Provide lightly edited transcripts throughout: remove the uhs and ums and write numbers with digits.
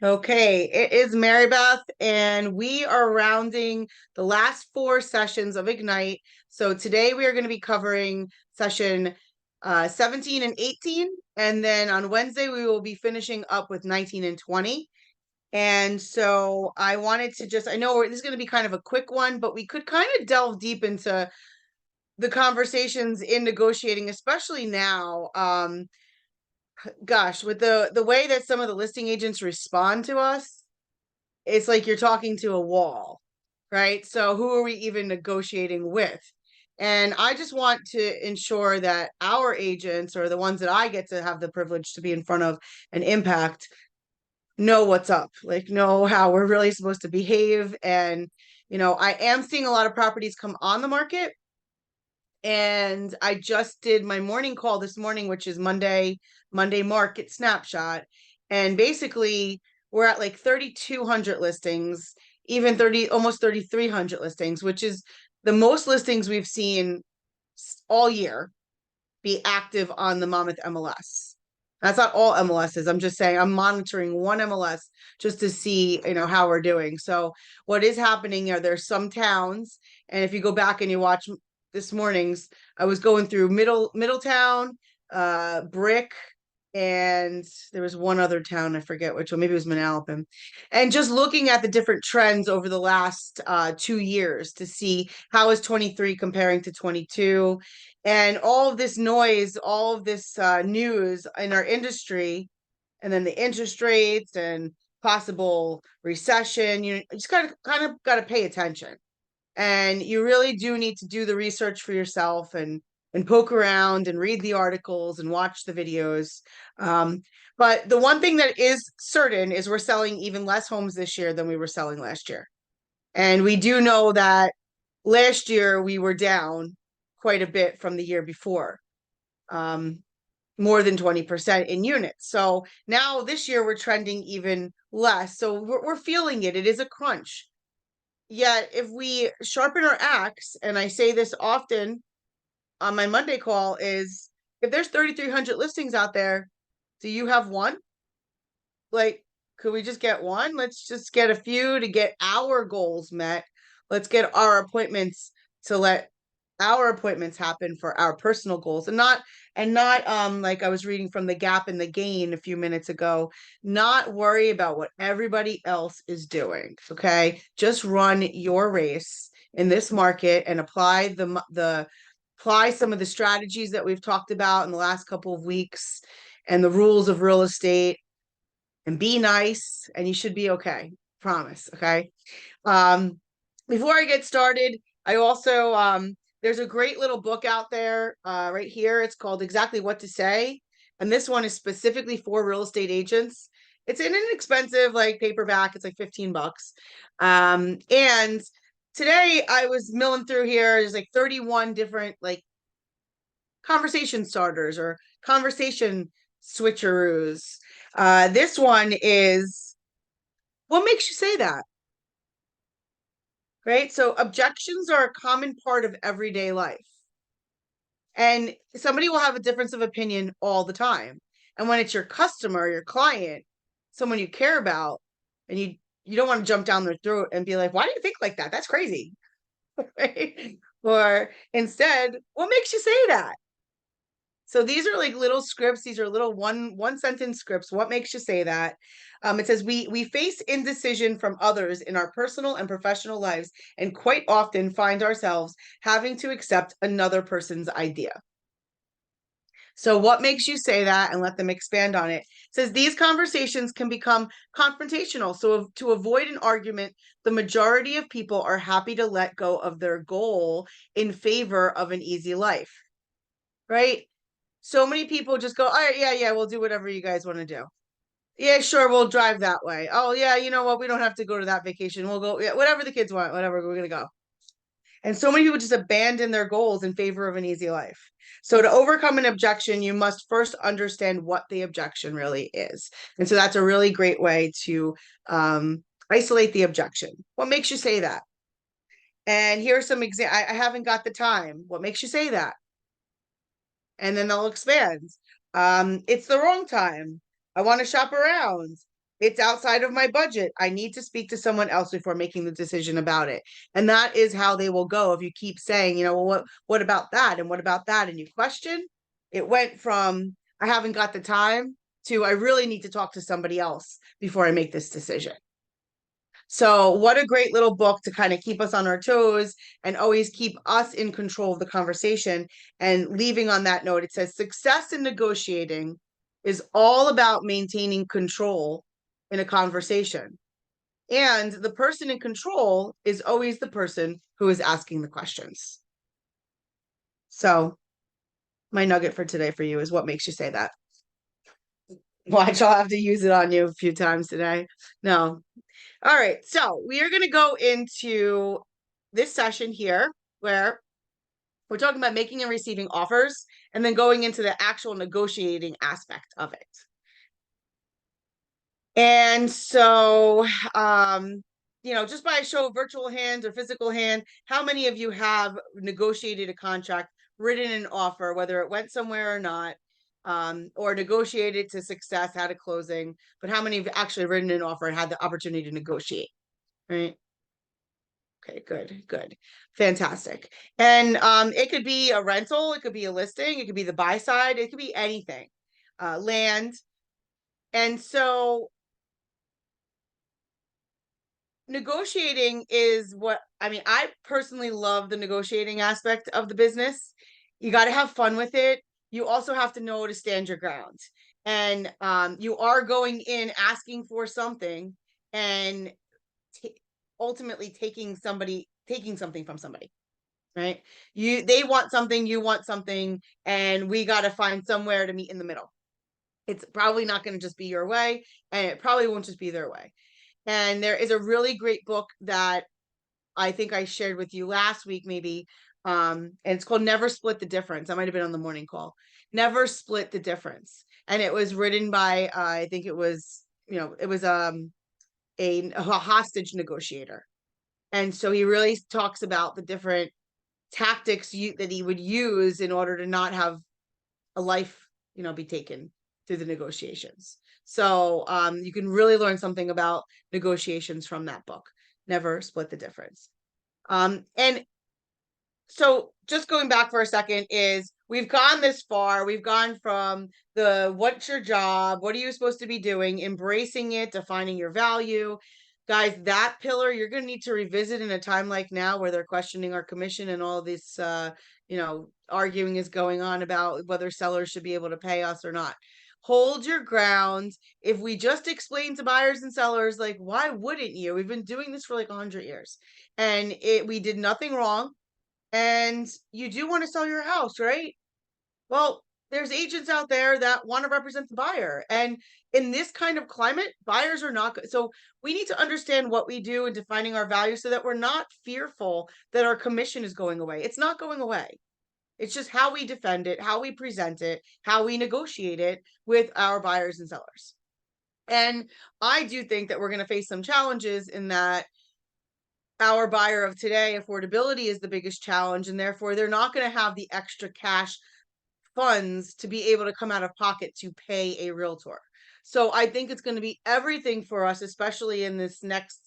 Okay, it is Mary Beth, and we are rounding the last four sessions of Ignite. So today we are going to be covering session 17 and 18, and then on Wednesday we will be finishing up with 19 and 20. And so I wanted to I know this is going to be kind of a quick one, but we could kind of delve deep into the conversations in negotiating, especially now. Gosh, with the way that some of the listing agents respond to us, it's like you're talking to a wall, right? So who are we even negotiating with? And I just want to ensure that our agents, or the ones that I get to have the privilege to be in front of and impact, know what's up, like know how we're really supposed to behave. And, I am seeing a lot of properties come on the market. And I just did my morning call this morning, which is Monday market snapshot. And basically, we're at like 3,200 listings, even 30, almost 3,300 listings, which is the most listings we've seen all year be active on the Monmouth MLS. That's not all MLSs. I'm just saying I'm monitoring one MLS just to see, how we're doing. So what is happening are there's some towns, and if you go back and you watch this morning's, I was going through Middletown, Brick, and there was one other town, I forget which one, maybe it was Manalapan, and just looking at the different trends over the last 2 years to see how is 23 comparing to 22, and all of this noise, all of this news in our industry, and then the interest rates and possible recession. You just got to pay attention, and you really do need to do the research for yourself and poke around and read the articles and watch the videos. But the one thing that is certain is we're selling even less homes this year than we were selling last year. And we do know that last year we were down quite a bit from the year before, um, more than 20% in units. So now this year we're trending even less. So we're feeling it. It is a crunch. Yet if we sharpen our axe, and I say this often on my Monday call, is if there's 3,300 listings out there, do you have one? Like, could we just get one? Let's just get a few to get our goals met. Let's get our appointments to let our appointments happen for our personal goals, and not like I was reading from the Gap and the Gain a few minutes ago, not worry about what everybody else is doing. Okay, just run your race in this market and apply some of the strategies that we've talked about in the last couple of weeks and the rules of real estate, and be nice, and you should be okay. Promise. Okay. Um, Before I get started, I also there's a great little book out there right here. It's called Exactly What to Say, and this one is specifically for real estate agents. It's an inexpensive like paperback. It's like 15 bucks. And today I was milling through here. There's like 31 different like conversation starters or conversation switcheroos. This one is, what makes you say that? Right? So objections are a common part of everyday life. And somebody will have a difference of opinion all the time. And when it's your customer, your client, someone you care about, and you don't want to jump down their throat and be like, "Why do you think like that? That's crazy." Right? Or instead, what makes you say that? So these are like little scripts. These are little one sentence scripts. What makes you say that? It says we face indecision from others in our personal and professional lives, and quite often find ourselves having to accept another person's idea. So what makes you say that, and let them expand on it. It says these conversations can become confrontational. So to avoid an argument, the majority of people are happy to let go of their goal in favor of an easy life. Right? So many people just go, all right, yeah, we'll do whatever you guys want to do. Yeah, sure, we'll drive that way. Oh, yeah, you know what? We don't have to go to that vacation. We'll go, yeah, whatever the kids want, whatever, we're going to go. And so many people just abandon their goals in favor of an easy life. So to overcome an objection, you must first understand what the objection really is. And so that's a really great way to isolate the objection. What makes you say that? And here's some examples. I haven't got the time. What makes you say that? And then they'll expand. It's the wrong time. I want to shop around. it's outside of my budget. I need to speak to someone else before making the decision about it. And that is how they will go. If you keep saying, well, what about that? And what about that? And you question, it went from, I haven't got the time to, I really need to talk to somebody else before I make this decision. So what a great little book to kind of keep us on our toes and always keep us in control of the conversation. And leaving on that note, it says success in negotiating is all about maintaining control in a conversation. And the person in control is always the person who is asking the questions. So my nugget for today for you is, what makes you say that? Watch, I'll have to use it on you a few times today. No. All right. So we are going to go into this session here where we're talking about making and receiving offers and then going into the actual negotiating aspect of it. And so, just by a show of virtual hand or physical hand, how many of you have negotiated a contract, written an offer, whether it went somewhere or not, or negotiated to success, had a closing, but how many have actually written an offer and had the opportunity to negotiate, right? Okay, good. Fantastic. And it could be a rental, it could be a listing, it could be the buy side, it could be anything, land. And so negotiating is what, I personally love the negotiating aspect of the business. You got to have fun with it. You also have to know to stand your ground. And you are going in asking for something and ultimately taking something from somebody, right? They want something, you want something, and we got to find somewhere to meet in the middle. It's probably not going to just be your way, and it probably won't just be their way. And there is a really great book that I think I shared with you last week, maybe. And it's called Never Split the Difference. I might have been on the morning call. Never Split the Difference. And it was written by, I think it was, it was a hostage negotiator. And so he really talks about the different tactics that he would use in order to not have a life, be taken through the negotiations. So you can really learn something about negotiations from that book. Never Split the Difference. And so just going back for a second, is we've gone this far. We've gone from the what's your job? What are you supposed to be doing? Embracing it, defining your value. Guys, that pillar you're going to need to revisit in a time like now where they're questioning our commission and all this, arguing is going on about whether sellers should be able to pay us or not. Hold your ground. If we just explain to buyers and sellers, like, why wouldn't you? We've been doing this for like 100 years and we did nothing wrong. And you do want to sell your house, right? Well, there's agents out there that want to represent the buyer. And in this kind of climate, buyers are not good. So we need to understand what we do in defining our value so that we're not fearful that our commission is going away. It's not going away. It's just how we defend it, how we present it, how we negotiate it with our buyers and sellers. And I do think that we're going to face some challenges in that our buyer of today, affordability is the biggest challenge, and therefore they're not going to have the extra cash funds to be able to come out of pocket to pay a realtor. So I think it's going to be everything for us, especially in this next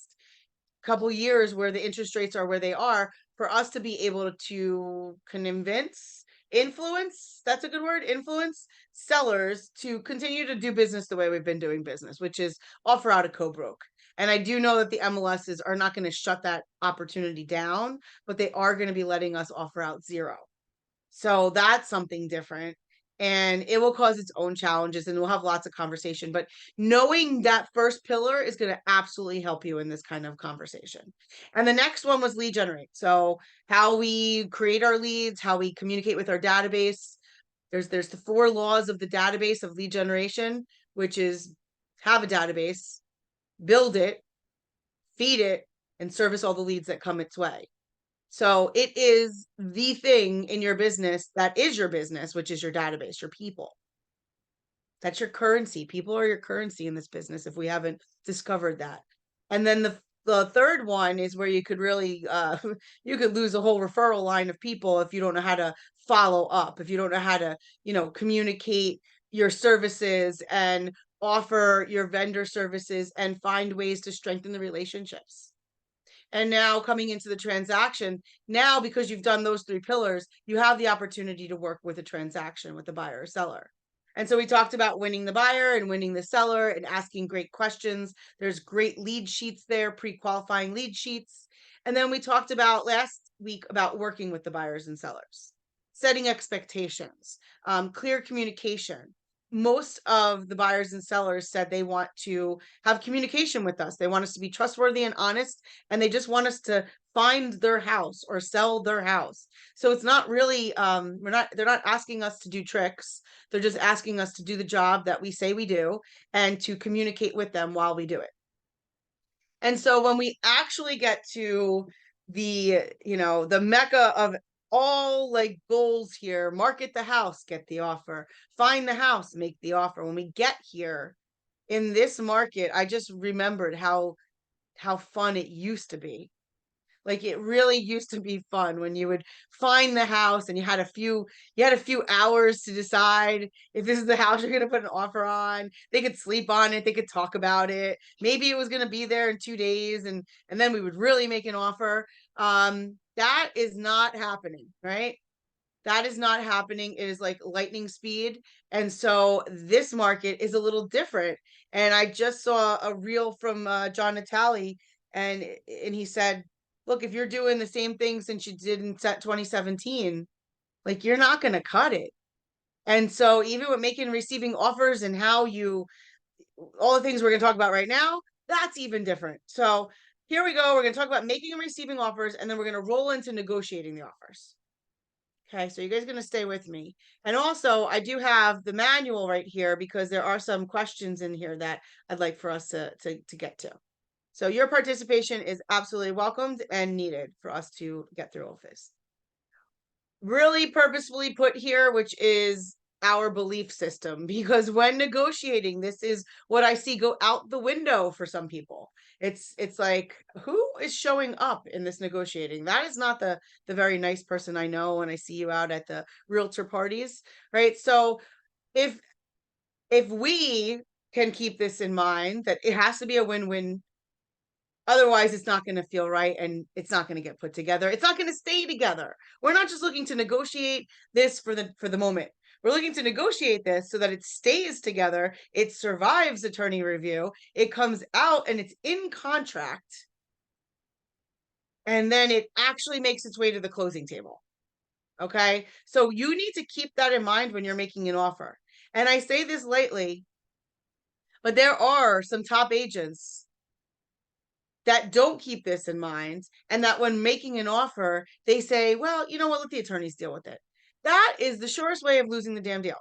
couple years where the interest rates are where they are, for us to be able to influence, that's a good word, influence sellers to continue to do business the way we've been doing business, which is offer out a co-broke. And I do know that the MLSs are not going to shut that opportunity down, but they are going to be letting us offer out zero. So that's something different. And it will cause its own challenges and we'll have lots of conversation. But knowing that first pillar is going to absolutely help you in this kind of conversation. And the next one was lead generate. So how we create our leads, how we communicate with our database. There's the 4 laws of the database of lead generation, which is have a database, build it, feed it, and service all the leads that come its way. So it is the thing in your business that is your business, which is your database, your people. That's your currency. People are your currency in this business if we haven't discovered that. And then the third one is where you could really you could lose a whole referral line of people if you don't know how to follow up, if you don't know how to, communicate your services and offer your vendor services and find ways to strengthen the relationships. And now coming into the transaction, now because you've done those three pillars, you have the opportunity to work with a transaction with the buyer or seller. And so we talked about winning the buyer and winning the seller and asking great questions. There's great lead sheets there, pre-qualifying lead sheets. And then we talked about last week about working with the buyers and sellers, setting expectations, clear communication. Most of the buyers and sellers said they want to have communication with us. They want us to be trustworthy and honest, and they just want us to find their house or sell their house. So it's not really they're not asking us to do tricks. They're just asking us to do the job that we say we do and to communicate with them while we do it. And so when we actually get to the mecca of all like goals here, market the house, get the offer, find the house, make the offer. When we get here in this market, I just remembered how fun it used to be. Like it really used to be fun when you would find the house and you had a few hours to decide if this is the house you're going to put an offer on. They could sleep on it, they could talk about it. Maybe it was going to be there in 2 days and then we would really make an offer. That is not happening, right? That is not happening. It is like lightning speed. And so this market is a little different. And I just saw a reel from John Natali, and he said, look, if you're doing the same thing since you did in 2017, like you're not going to cut it. And so even with making and receiving offers and all the things we're going to talk about right now, that's even different. So here we go. We're going to talk about making and receiving offers, and then we're going to roll into negotiating the offers. Okay, so you guys are going to stay with me. And also, I do have the manual right here because there are some questions in here that I'd like for us to get to. So your participation is absolutely welcomed and needed for us to get through all of this. Really purposefully put here, which is our belief system, because when negotiating, this is what I see go out the window for some people. It's like, who is showing up in this negotiating? That is not the very nice person I know when I see you out at the realtor parties, right? So if we can keep this in mind, that it has to be a win-win. Otherwise, it's not going to feel right and it's not going to get put together. It's not going to stay together. We're not just looking to negotiate this for the moment. We're looking to negotiate this so that it stays together, it survives attorney review, it comes out and it's in contract, and then it actually makes its way to the closing table. Okay? So you need to keep that in mind when you're making an offer. And I say this lightly, but there are some top agents that don't keep this in mind, and that when making an offer, they say, well, you know what, let the attorneys deal with it. That is the surest way of losing the damn deal.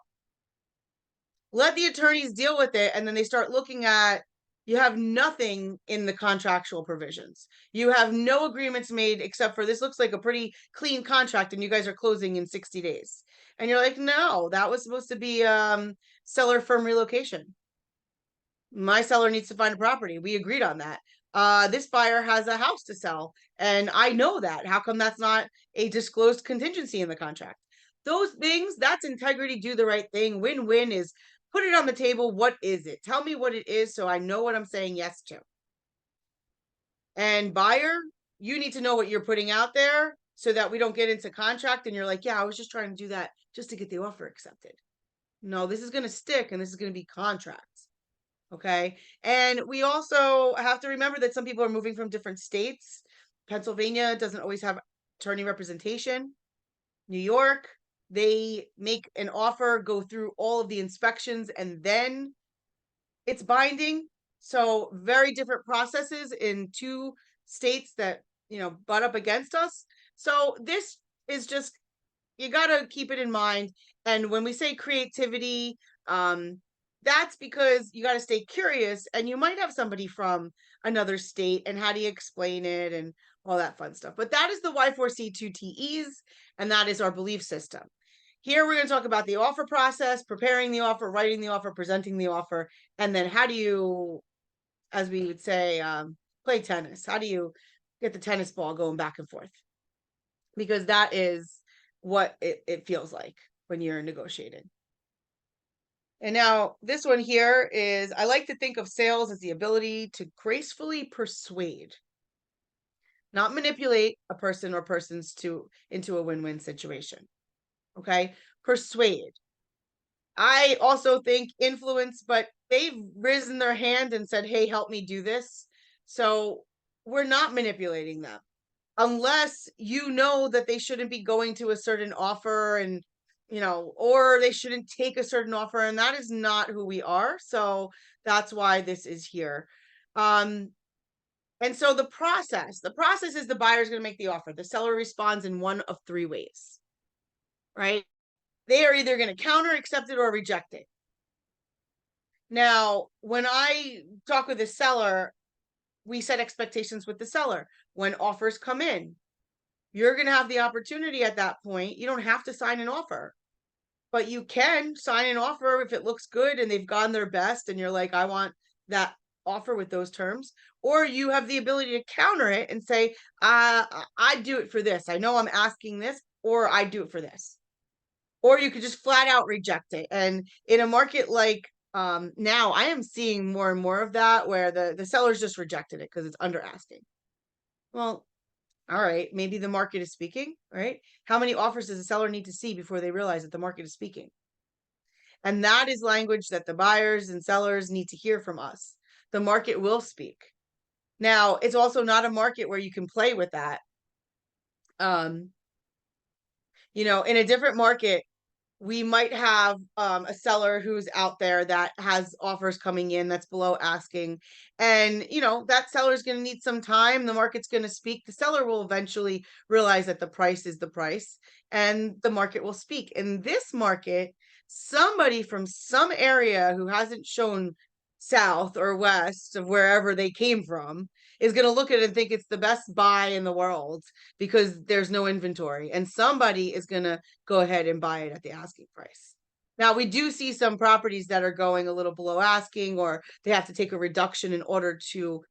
Let the attorneys deal with it, and then they start looking at, you have nothing in the contractual provisions. You have no agreements made except for this looks like a pretty clean contract, and you guys are closing in 60 days. And you're like, no, that was supposed to be seller firm relocation. My seller needs to find a property. We agreed on that. This buyer has a house to sell, and I know that. How come that's not a disclosed contingency in the contract? Those things, that's integrity, do the right thing. Win-win is put it on the table. What is it? Tell me what it is so I know what I'm saying yes to. And buyer, you need to know what you're putting out there so that we don't get into contract and you're like, yeah, I was just trying to do that just to get the offer accepted. No, this is going to stick and this is going to be contracts. Okay. And we also have to remember that some people are moving from different states. Pennsylvania doesn't always have attorney representation. New York, they make an offer, go through all of the inspections, and then it's binding. So very different processes in two states that, butt up against us. So this is just, you got to keep it in mind. And when we say creativity, that's because you got to stay curious, and you might have somebody from another state, and how do you explain it and all that fun stuff. But that is the Y4C2TEs, and that is our belief system. Here we're going to talk about the offer process, preparing the offer, writing the offer, presenting the offer, and then how do you, as we would say, play tennis? How do you get the tennis ball going back and forth? Because that is what it feels like when you're negotiating. And now this one here is, I like to think of sales as the ability to gracefully persuade, not manipulate a person or persons to into a win-win situation. Okay? Persuade. I also think influence, but they've risen their hand and said, "Hey, help me do this." So we're not manipulating them unless you know that they shouldn't be going to a certain offer, and or they shouldn't take a certain offer, and that is not who we are. So that's why this is here. Um and so the process is the buyer's going to make the offer. The seller responds in one of three ways, right? They are either going to counter, accept it, or reject it. Now, when I talk with the seller, we set expectations with the seller. When offers come in, you're going to have the opportunity at that point. You don't have to sign an offer, but you can sign an offer if it looks good and they've gone their best and you're like, I want that offer with those terms. Or you have the ability to counter it and say, I do it for this. I know I'm asking this, or I do it for this. Or you could just flat out reject it. And in a market like now, I am seeing more and more of that where the sellers just rejected it because it's under asking. Well, all right, maybe the market is speaking, right? How many offers does a seller need to see before they realize that the market is speaking? And that is language that the buyers and sellers need to hear from us. The market will speak. Now, it's also not a market where you can play with that. Um, in a different market, we might have a seller who's out there that has offers coming in that's below asking, and that seller is going to need some time. The market's going to speak. The seller will eventually realize that the price is the price, and the market will speak. In this market, somebody from some area who hasn't shown south or west of wherever they came from is going to look at it and think it's the best buy in the world because there's no inventory, and somebody is going to go ahead and buy it at the asking price. Now, we do see some properties that are going a little below asking, or they have to take a reduction in order to,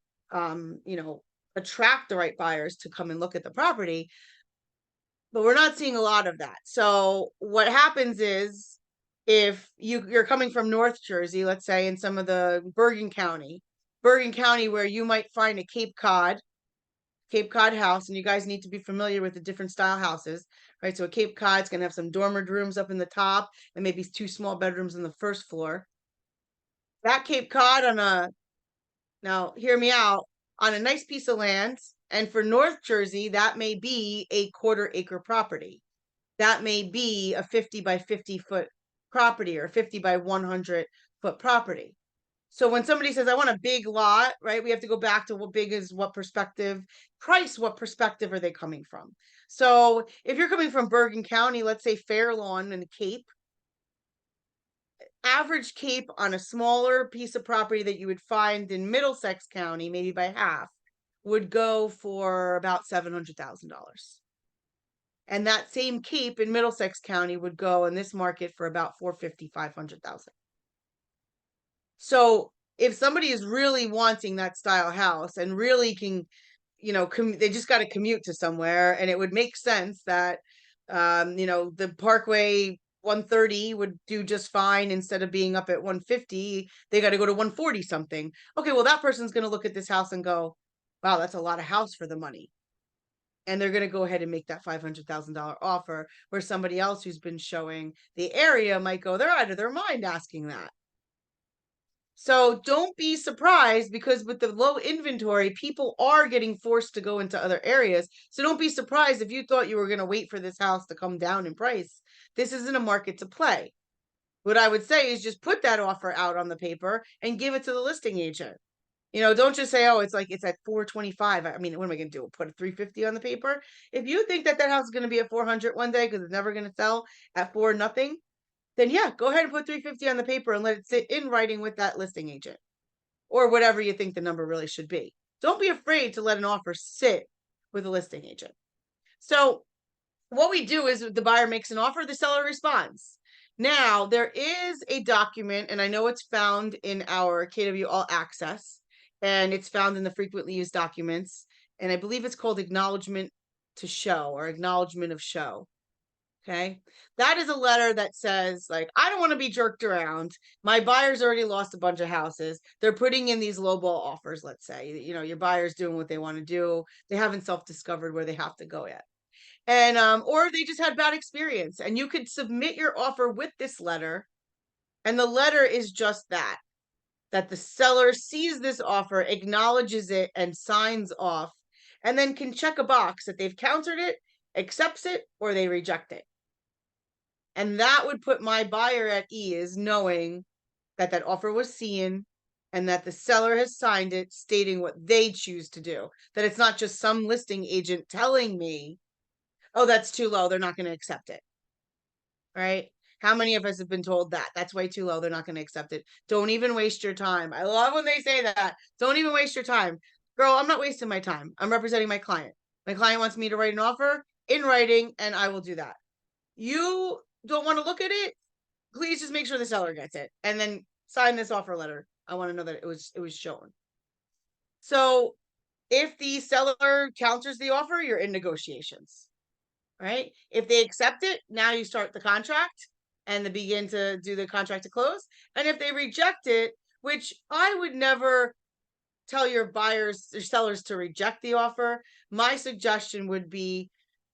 attract the right buyers to come and look at the property. But we're not seeing a lot of that. So what happens is, if you're coming from North Jersey, let's say in some of the Bergen County, where you might find a Cape Cod house, and you guys need to be familiar with the different style houses, right? So a Cape Cod's going to have some dormer rooms up in the top and maybe two small bedrooms on the first floor. That Cape Cod now hear me out, on a nice piece of land, and for North Jersey, that may be a quarter-acre property. That may be a 50 by 50 foot property, or 50 by 100 foot property. So when somebody says, I want a big lot, right, we have to go back to what big is what perspective, price, what perspective are they coming from? So if you're coming from Bergen County, let's say Fair Lawn and Cape, average Cape on a smaller piece of property that you would find in Middlesex County, maybe by half, would go for about $700,000. And that same Cape in Middlesex County would go in this market for about 450, 500,000. So if somebody is really wanting that style house and really can, they just got to commute to somewhere, and it would make sense that, the Parkway 130 would do just fine. Instead of being up at 150, they got to go to 140 something. Okay, well, that person's going to look at this house and go, wow, that's a lot of house for the money. And they're going to go ahead and make that $500,000 offer, where somebody else who's been showing the area might go, they're out of their mind asking that. So don't be surprised, because with the low inventory, people are getting forced to go into other areas. So don't be surprised if you thought you were going to wait for this house to come down in price. This isn't a market to play. What I would say is just put that offer out on the paper and give it to the listing agent. Don't just say, oh, it's at 425. I mean, what am I going to do? Put a 350 on the paper? If you think that house is going to be at 400 one day because it's never going to sell at 4 nothing, then yeah, go ahead and put 350 on the paper and let it sit in writing with that listing agent, or whatever you think the number really should be. Don't be afraid to let an offer sit with a listing agent. So what we do is, the buyer makes an offer, the seller responds. Now, there is a document, and I know it's found in our KW All Access, and it's found in the frequently used documents, and I believe it's called acknowledgement to show, or acknowledgement of show. Okay. That is a letter that says, like, I don't want to be jerked around. My buyer's already lost a bunch of houses. They're putting in these lowball offers, let's say. You know, your buyer's doing what they want to do. They haven't self-discovered where they have to go yet. And or they just had bad experience. And you could submit your offer with this letter. And the letter is just that the seller sees this offer, acknowledges it, and signs off, and then can check a box that they've countered it, accepts it, or they reject it. And that would put my buyer at ease, knowing that that offer was seen and that the seller has signed it, stating what they choose to do. That it's not just some listing agent telling me, oh, that's too low, they're not going to accept it. Right? How many of us have been told that? That's way too low, they're not going to accept it. Don't even waste your time. I love when they say that. Don't even waste your time. Girl, I'm not wasting my time. I'm representing my client. My client wants me to write an offer in writing, and I will do that. You don't want to look at it, please just make sure the seller gets it and then sign this offer letter. I want to know that it was shown. So if the seller counters the offer, you're in negotiations, right? If they accept it, now you start the contract and they begin to do the contract to close. And if they reject it, which I would never tell your buyers or sellers to reject the offer, my suggestion would be,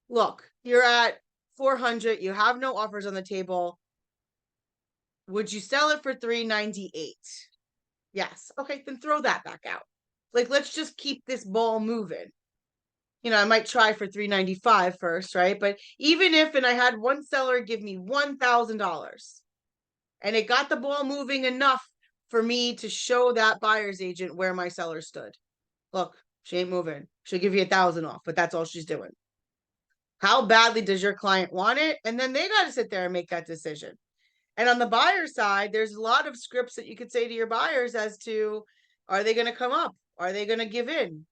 look, you're at 400, you have no offers on the table. Would you sell it for 398? Yes. Okay, then throw that back out. Like, let's just keep this ball moving. You know, I might try for 395 first, right? But even if, and I had one seller give me $1,000 and it got the ball moving enough for me to show that buyer's agent where my seller stood. Look, she ain't moving. She'll give you 1,000 off, but that's all she's doing. How badly does your client want it? And then they got to sit there and make that decision. And on the buyer side, there's a lot of scripts that you could say to your buyers as to, are they going to come up? Are they going to give in?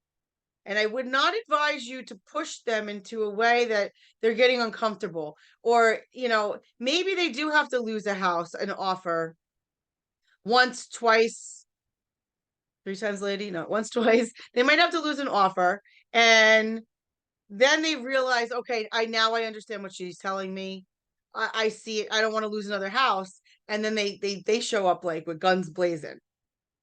And I would not advise you to push them into a way that they're getting uncomfortable. Or, you know, maybe they do have to lose a house, an offer once, twice, 3 times, lady. No, once, twice. They might have to lose an offer. And then they realize, okay, I understand what she's telling me. I see it. I don't want to lose another house. And then they show up like with guns blazing.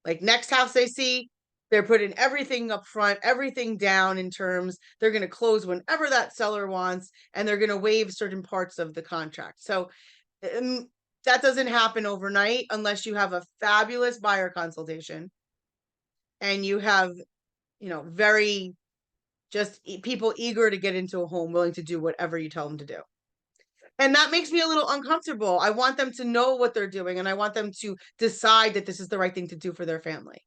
Like next house they see, they're putting everything up front, everything down in terms. They're going to close whenever that seller wants, and they're going to waive certain parts of the contract. So that doesn't happen overnight unless you have a fabulous buyer consultation and you have, you know, very just people eager to get into a home, willing to do whatever you tell them to do. And that makes me a little uncomfortable. I want them to know what they're doing, and I want them to decide that this is the right thing to do for their family.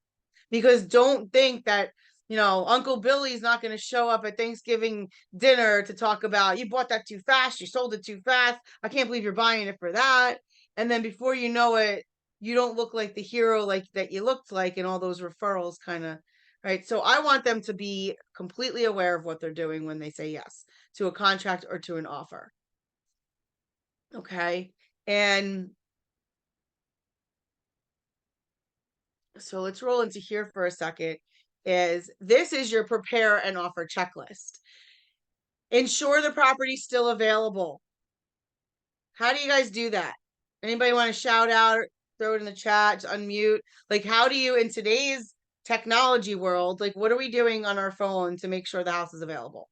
Because don't think that, you know, Uncle Billy's not going to show up at Thanksgiving dinner to talk about, you bought that too fast, you sold it too fast, I can't believe you're buying it for that. And then before you know it, you don't look like the hero like that you looked like, and all those referrals kind of, right? So I want them to be completely aware of what they're doing when they say yes to a contract or to an offer. Okay. And so let's roll into here for a second. This is your prepare and offer checklist. Ensure the property's still available. How do you guys do that? Anybody want to shout out, throw it in the chat, unmute? Like, how do you, in today's technology world, like, what are we doing on our phone to make sure the house is available?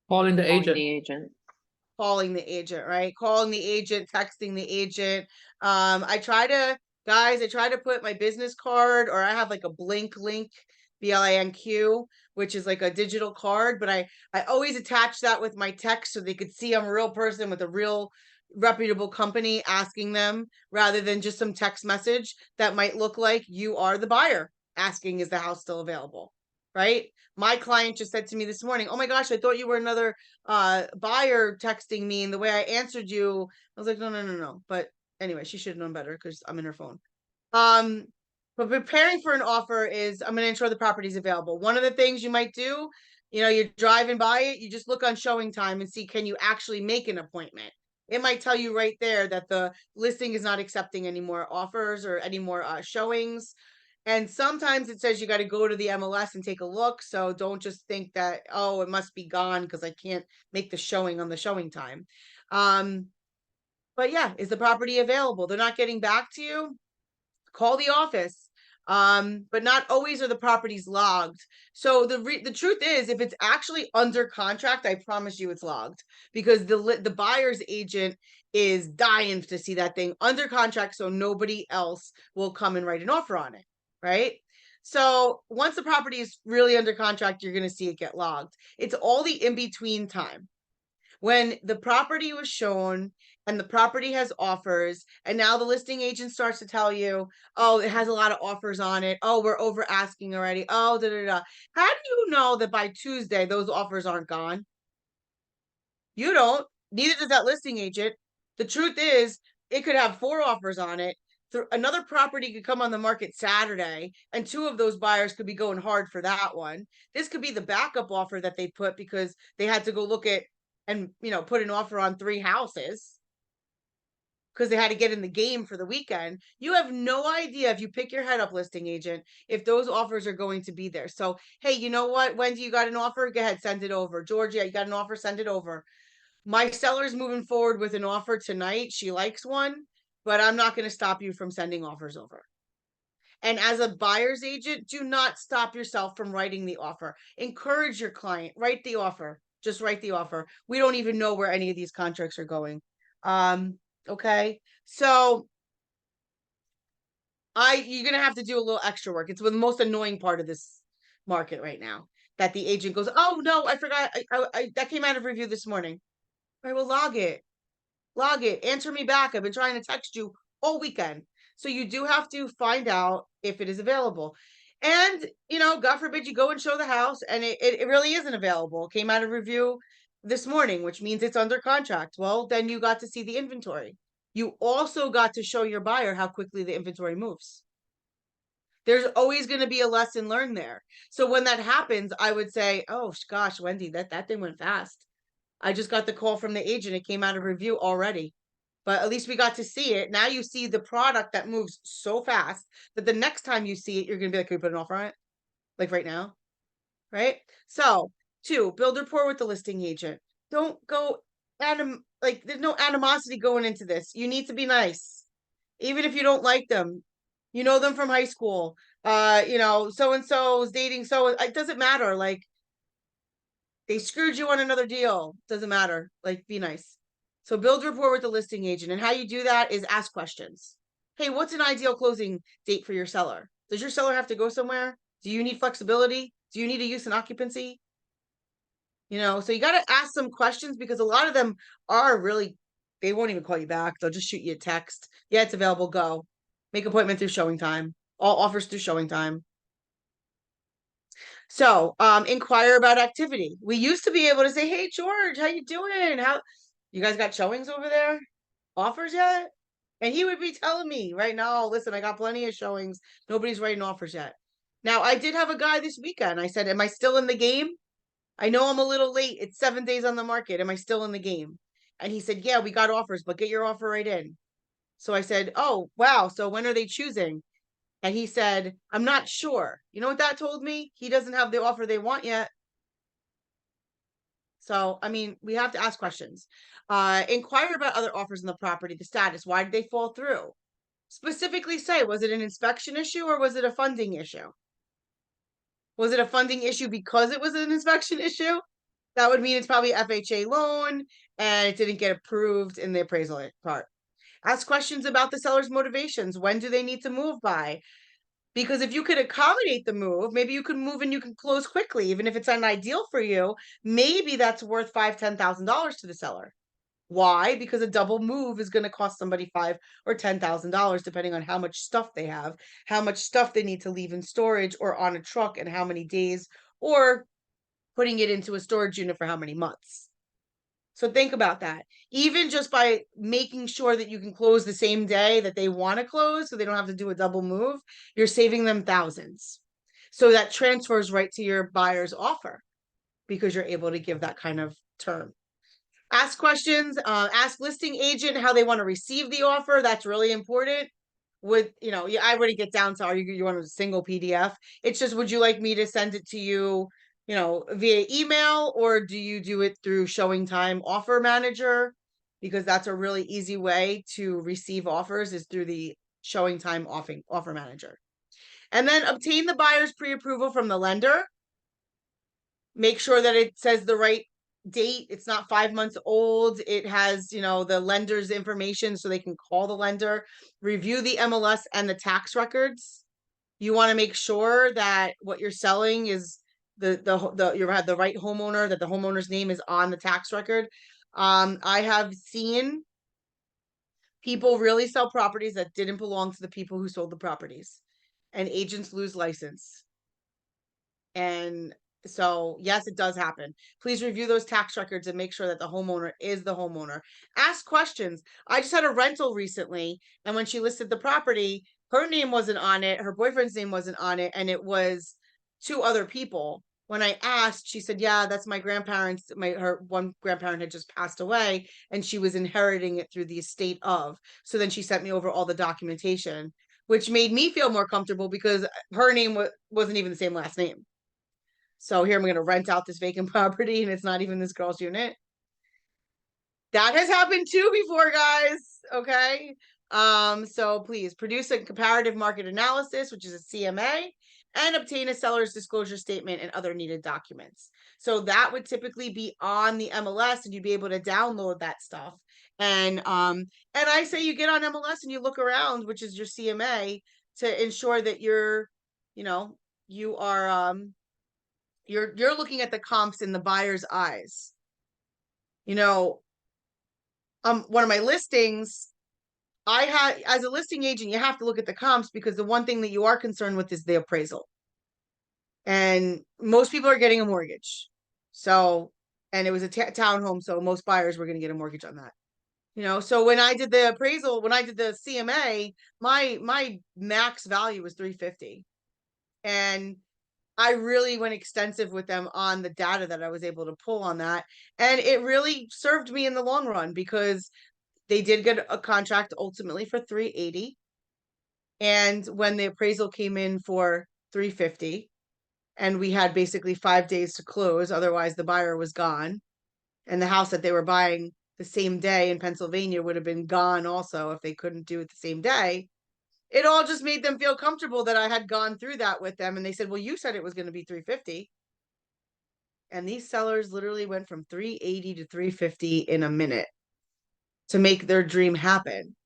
Calling the Calling agent. the agent. Calling the agent, right? Calling the agent, texting the agent. I try to put my business card, or I have like a Blink link, BLINQ, which is like a digital card, but I always attach that with my text so they could see I'm a real person with a real reputable company asking them, rather than just some text message that might look like you are the buyer asking, is the house still available? Right? My client just said to me this morning, oh my gosh, I thought you were another buyer texting me, and the way I answered you, I was like, no. But anyway, she should have known better because I'm in her phone. But preparing for an offer is, I'm going to ensure the property's available. One of the things you might do, you know, you're driving by it, you just look on showing time and see, can you actually make an appointment? It might tell you right there that the listing is not accepting any more offers or any more showings. And sometimes it says you got to go to the MLS and take a look. So don't just think that, oh, it must be gone because I can't make the showing on the showing time. But yeah, is the property available? They're not getting back to you. Call the office. But not always are the properties logged. So the truth is, if it's actually under contract, I promise you it's logged, because the buyer's agent is dying to see that thing under contract, so nobody else will come and write an offer on it, right? So once the property is really under contract, you're going to see it get logged. It's all the in between time when the property was shown and the property has offers, and now the listing agent starts to tell you, oh, it has a lot of offers on it. Oh, we're over asking already. Oh, da da da. How do you know that by Tuesday those offers aren't gone? You don't. Neither does that listing agent. The truth is, it could have 4 offers on it. Another property could come on the market Saturday, and 2 of those buyers could be going hard for that one. This could be the backup offer that they put because they had to go look at and put an offer on 3 houses because they had to get in the game for the weekend. You have no idea, if you pick your head up, listing agent, if those offers are going to be there. So, hey, you know what? Wendy, you got an offer? Go ahead, send it over. Georgia, you got an offer? Send it over. My seller's moving forward with an offer tonight. She likes one, but I'm not going to stop you from sending offers over. And as a buyer's agent, do not stop yourself from writing the offer. Encourage your client, write the offer. Just write the offer. We don't even know where any of these contracts are going. Okay. So you're gonna have to do a little extra work. It's the most annoying part of this market right now, that the agent goes, oh no, I forgot. I that came out of review this morning. I will log it. Log it. Answer me back. I've been trying to text you all weekend. So you do have to find out if it is available. And, God forbid you go and show the house and it really isn't available. It came out of review this morning, which means it's under contract. Well, then you got to see the inventory. You also got to show your buyer how quickly the inventory moves. There's always going to be a lesson learned there. So when that happens, I would say, oh gosh, Wendy, that thing went fast. I just got the call from the agent. It came out of review already. But at least we got to see it. Now you see the product that moves so fast that the next time you see it, you're going to be like, can we put an offer on it? Like right now. Right. So 2, build rapport with the listing agent. Don't go there's no animosity going into this. You need to be nice. Even if you don't like them, you know them from high school. So and so is dating. So it doesn't matter. Like, they screwed you on another deal. Doesn't matter. Like, be nice. So build rapport with the listing agent. And how you do that is ask questions. Hey, what's an ideal closing date for your seller? Does your seller have to go somewhere? Do you need flexibility? Do you need a use and occupancy? So you got to ask some questions, because a lot of them are really, they won't even call you back. They'll just shoot you a text. Yeah, it's available. Go. Make appointment through showing time. All offers through showing time. So, inquire about activity. We used to be able to say, hey, George, how you doing? How you guys got showings over there? Offers yet? And he would be telling me right now, listen, I got plenty of showings. Nobody's writing offers yet. Now, I did have a guy this weekend. I said, am I still in the game? I know I'm a little late. It's 7 days on the market. Am I still in the game? And he said, yeah, we got offers, but get your offer right in. So I said, oh, wow. So when are they choosing? And he said, I'm not sure. You know what that told me? He doesn't have the offer they want yet. So, I mean, we have to ask questions. Inquire about other offers in the property, the status. Why did they fall through? Specifically say, was it an inspection issue or was it a funding issue? Was it a funding issue because it was an inspection issue? That would mean it's probably FHA loan and it didn't get approved in the appraisal part. Ask questions about the seller's motivations. When do they need to move by? Because if you could accommodate the move, maybe you could move and you can close quickly, even if it's not ideal for you. Maybe that's worth $5,000-$10,000 to the seller. Why? Because a double move is going to cost somebody $5,000 or $10,000, depending on how much stuff they have, how much stuff they need to leave in storage or on a truck, and how many days, or putting it into a storage unit for how many months. So think about that. Even just by making sure that you can close the same day that they want to close, so they don't have to do a double move, you're saving them thousands. So that transfers right to your buyer's offer, because you're able to give that kind of term. Ask questions, ask listing agent how they want to receive the offer. That's really important. I already get down to, you want a single PDF? It's just, would you like me to send it to you, via email, or do you do it through Showing Time Offer Manager? because that's a really easy way to receive offers is through the showing time offer manager. And then obtain the buyer's pre-approval from the lender. Make sure that it says the right date. It's not 5 months old. It has, the lender's information so they can call the lender. Review the MLS and the tax records. You want to make sure that what you're selling is you have the right homeowner, that the homeowner's name is on the tax record. I have seen people really sell properties that didn't belong to the people who sold the properties, and agents lose license. And so, yes, it does happen. Please review those tax records and make sure that the homeowner is the homeowner. Ask questions. I just had a rental recently, and when she listed the property, her name wasn't on it, her boyfriend's name wasn't on it, and it was 2 other people. When I asked, she said, yeah, that's my grandparents. Her one grandparent had just passed away, and she was inheriting it through the estate of. So then she sent me over all the documentation, which made me feel more comfortable because her name wasn't even the same last name. So here I'm going to rent out this vacant property and it's not even this girl's unit. That has happened too before, guys. Okay. So please produce a comparative market analysis, which is a CMA, and obtain a seller's disclosure statement and other needed documents. So that would typically be on the MLS and you'd be able to download that stuff. And I say you get on MLS and you look around, which is your CMA, to ensure that you're, you are you're looking at the comps in the buyer's eyes. One of my listings, I had, as a listing agent, you have to look at the comps because the one thing that you are concerned with is the appraisal. And most people are getting a mortgage. So, and it was a townhome, so most buyers were going to get a mortgage on that. So when I did the appraisal, when I did the CMA, my max value was 350. And I really went extensive with them on the data that I was able to pull on that. And it really served me in the long run because they did get a contract ultimately for 380. And when the appraisal came in for 350, and we had basically 5 days to close, otherwise the buyer was gone. And the house that they were buying the same day in Pennsylvania would have been gone also if they couldn't do it the same day. It all just made them feel comfortable that I had gone through that with them. And they said, well, you said it was going to be 350. And these sellers literally went from 380 to 350 in a minute to make their dream happen,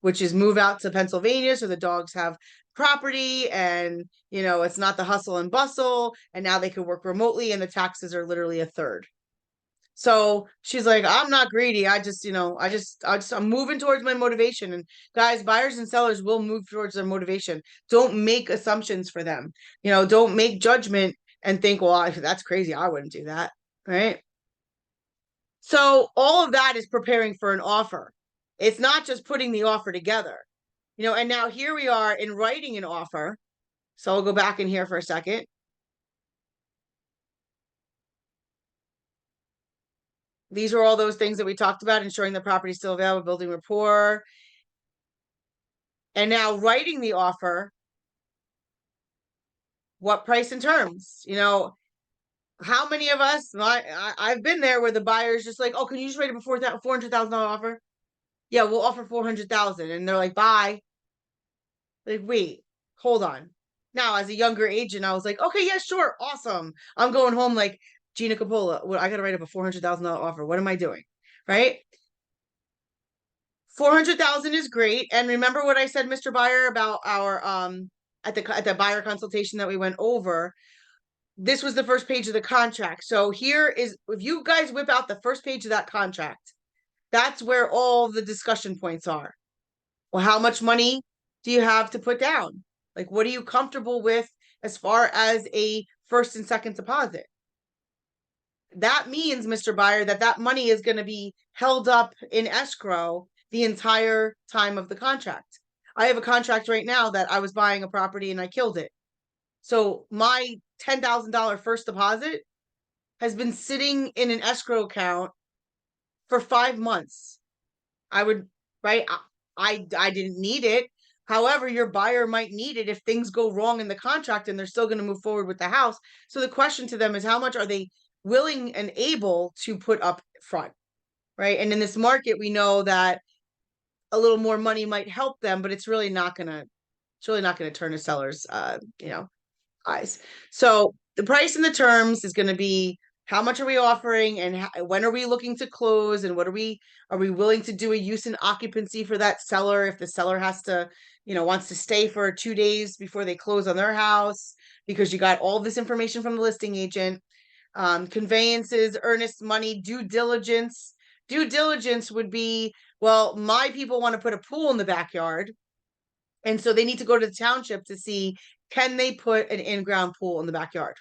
which is move out to Pennsylvania so the dogs have property and, it's not the hustle and bustle. And now they can work remotely and the taxes are literally a third. So she's like, I'm not greedy. I'm moving towards my motivation. And guys, buyers and sellers will move towards their motivation. Don't make assumptions for them. Don't make judgment and think, well, that's crazy. I wouldn't do that. Right. So all of that is preparing for an offer. It's not just putting the offer together, and now here we are in writing an offer. So I'll go back in here for a second. These are all those things that we talked about, ensuring the property is still available, building rapport. And now writing the offer, what price and terms? How many of us, I've been there where the buyer's just like, oh, can you just write it before that $400,000 offer? Yeah, we'll offer 400,000. And they're like, bye. Like, wait, hold on. Now, as a younger agent, I was like, okay, yeah, sure. Awesome. I'm going home like Gina Coppola. I got to write up a $400,000 offer. What am I doing? Right? 400,000 is great. And remember what I said, Mr. Buyer, about our at the buyer consultation that we went over. This was the first page of the contract. So here is, if you guys whip out the first page of that contract, that's where all the discussion points are. Well, how much money do you have to put down? Like, what are you comfortable with as far as a first and second deposit? That means, Mr. Buyer, that money is going to be held up in escrow the entire time of the contract. I have a contract right now that I was buying a property and I killed it. So my $10,000 first deposit has been sitting in an escrow account for 5 months. Right? I didn't need it. However, your buyer might need it if things go wrong in the contract and they're still going to move forward with the house. So the question to them is, how much are they willing and able to put up front? right? And in this market, we know that a little more money might help them, but it's really not gonna turn a seller's eyes. So the price and the terms is going to be how much are we offering and when are we looking to close, and what are we willing to do a use in occupancy for that seller if the seller has to, wants to stay for 2 days before they close on their house, because you got all this information from the listing agent. Conveyances, earnest money, due diligence. Due diligence would be, well, my people want to put a pool in the backyard, and so they need to go to the township to see, can they put an in-ground pool in the backyard?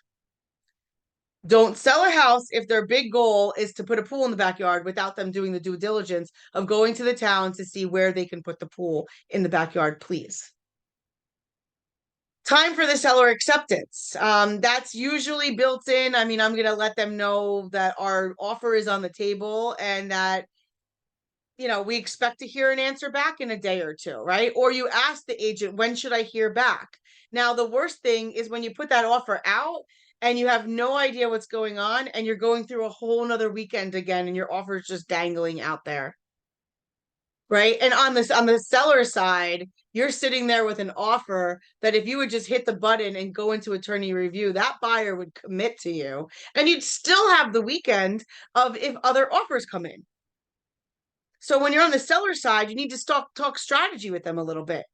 Don't sell a house if their big goal is to put a pool in the backyard without them doing the due diligence of going to the town to see where they can put the pool in the backyard, please. Time for the seller acceptance. That's usually built in. I mean, I'm going to let them know that our offer is on the table and that we expect to hear an answer back in a day or two, right? Or you ask the agent, when should I hear back? Now, the worst thing is when you put that offer out and you have no idea what's going on and you're going through a whole nother weekend again and your offer is just dangling out there. Right. And on the seller side, you're sitting there with an offer that if you would just hit the button and go into attorney review, that buyer would commit to you and you'd still have the weekend of if other offers come in. So when you're on the seller side, you need to talk strategy with them a little bit.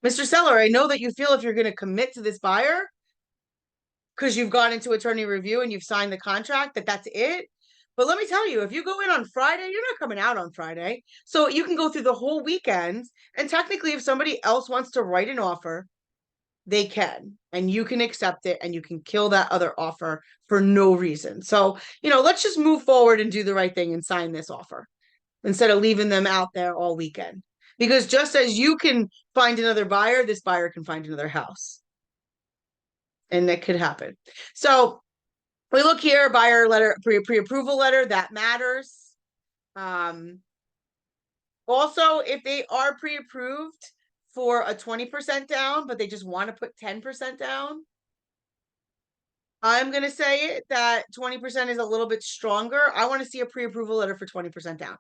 Mr. Seller, I know that you feel if you're going to commit to this buyer because you've gone into attorney review and you've signed the contract, that's it. But let me tell you, if you go in on Friday, you're not coming out on Friday. So you can go through the whole weekend. And technically, if somebody else wants to write an offer, they can. And you can accept it and you can kill that other offer for no reason. So, let's just move forward and do the right thing and sign this offer instead of leaving them out there all weekend. Because just as you can find another buyer, this buyer can find another house. And that could happen. So we look here, buyer letter, pre-approval letter, that matters. Also, if they are pre-approved for a 20% down, but they just want to put 10% down, I'm going to say it that 20% is a little bit stronger. I want to see a pre-approval letter for 20% down.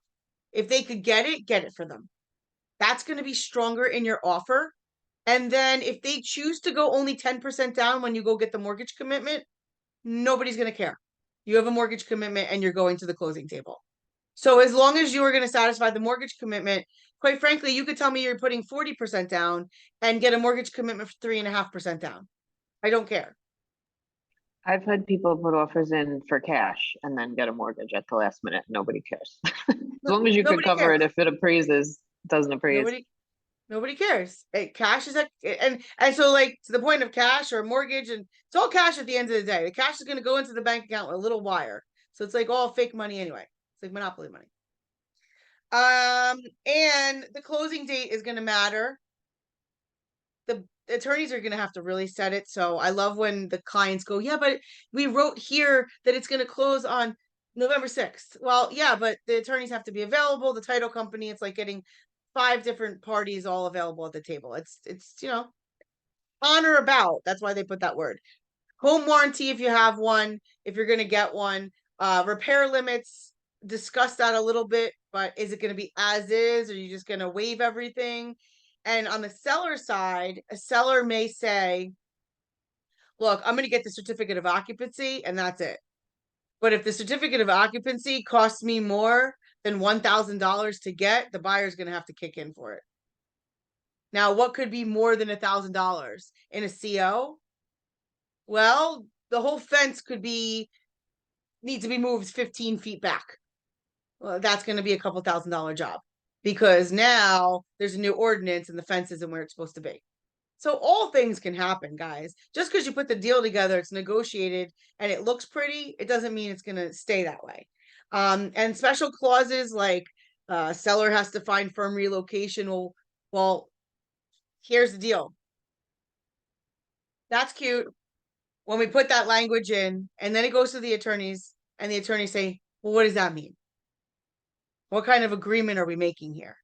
If they could get it for them. That's going to be stronger in your offer. And then if they choose to go only 10% down when you go get the mortgage commitment, nobody's going to care. You have a mortgage commitment and you're going to the closing table. So as long as you are going to satisfy the mortgage commitment, quite frankly, you could tell me you're putting 40% down and get a mortgage commitment for 3.5% down. I don't care. I've had people put offers in for cash and then get a mortgage at the last minute. Nobody cares. As long as you can cover it, if it appraises, doesn't appraise. Nobody cares. Cash is and so like to the point of cash or mortgage, and it's all cash at the end of the day. The cash is going to go into the bank account with a little wire, so it's like all fake money anyway. It's like monopoly money. And the closing date is going to matter. The attorneys are going to have to really set it. So I love when the clients go, yeah, but we wrote here that it's going to close on November 6th. Well, yeah, but the attorneys have to be available. The title company, it's like getting 5 different parties all available at the table. It's on or about. That's why they put that word. Home warranty if you have one, if you're going to get one. Repair limits, discuss that a little bit, but is it going to be as is? Or are you just going to waive everything? And on the seller side, a seller may say, look, I'm going to get the certificate of occupancy and that's it. But if the certificate of occupancy costs me more than $1,000 to get, the buyer's going to have to kick in for it. Now, what could be more than $1,000 in a CO? Well, the whole fence could need to be moved 15 feet back. Well, that's going to be a couple $1,000 job because now there's a new ordinance and the fence isn't where it's supposed to be. So all things can happen, guys. Just because you put the deal together, it's negotiated and it looks pretty, it doesn't mean it's going to stay that way. And special clauses like seller has to find firm relocation. Well, here's the deal. That's cute when we put that language in and then it goes to the attorneys and the attorneys say, well, what does that mean? What kind of agreement are we making here?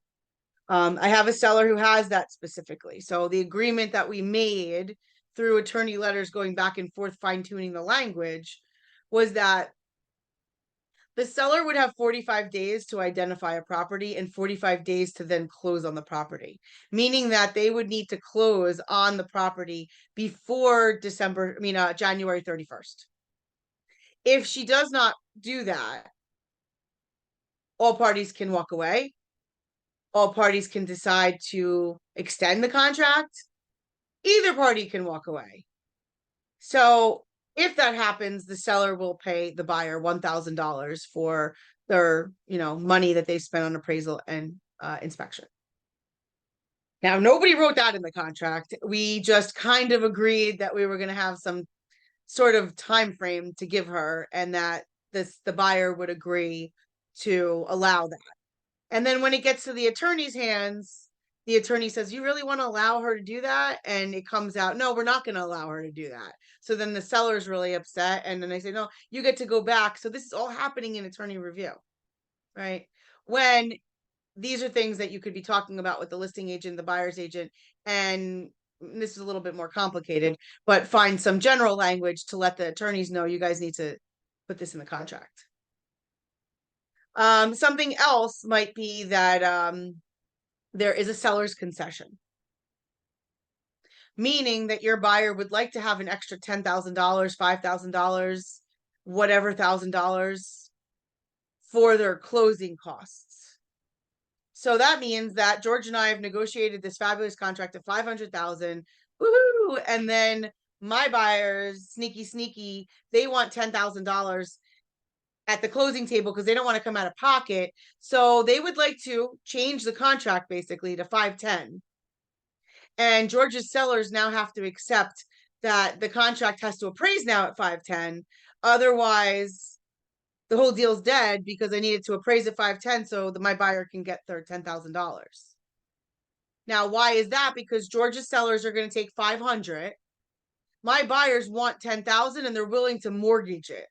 I have a seller who has that specifically. So the agreement that we made through attorney letters going back and forth, fine tuning the language, was that The seller would have 45 days to identify a property and 45 days to then close on the property, meaning that they would need to close on the property before January 31st. If she does not do that, all parties can walk away. All parties can decide to extend the contract. Either party can walk away. So if that happens, the seller will pay the buyer $1,000 for their, money that they spent on appraisal and inspection. Now, nobody wrote that in the contract. We just kind of agreed that we were going to have some sort of time frame to give her, and that the buyer would agree to allow that. And then when it gets to the attorney's hands, the attorney says, "You really want to allow her to do that?" And it comes out, "No, we're not going to allow her to do that." So then the seller's really upset. And then they say, "No, you get to go back." So this is all happening in attorney review, right? When these are things that you could be talking about with the listing agent, the buyer's agent, and this is a little bit more complicated, but find some general language to let the attorneys know you guys need to put this in the contract. Something else might be that there is a seller's concession, meaning that your buyer would like to have an extra $10,000, $5,000, whatever $1,000 for their closing costs. So that means that George and I have negotiated this fabulous contract of $500,000, woohoo! And then my buyers, sneaky, they want $10,000 at the closing table because they don't want to come out of pocket. So they would like to change the contract basically to 510. And George's sellers now have to accept that the contract has to appraise now at 510. Otherwise, the whole deal's dead because I needed to appraise at 510 so that my buyer can get their $10,000. Now, why is that? Because George's sellers are going to take 500. My buyers want 10,000 and they're willing to mortgage it.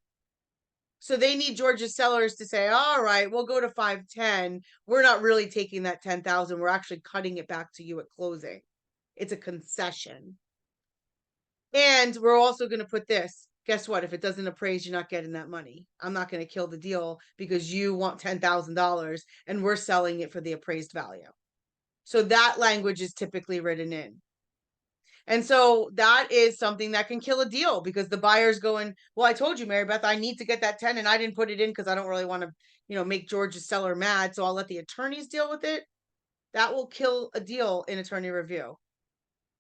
So they need George's sellers to say, "All right, we'll go to 510. We're not really taking that 10,000. We're actually cutting it back to you at closing. It's a concession." And we're also going to put this. Guess what? If it doesn't appraise, you're not getting that money. I'm not going to kill the deal because you want $10,000 and we're selling it for the appraised value. So that language is typically written in. And so that is something that can kill a deal because the buyer's going, "Well, I told you, Mary Beth, I need to get that 10 and I didn't put it in because I don't really want to, make George's seller mad. So I'll let the attorneys deal with it." That will kill a deal in attorney review.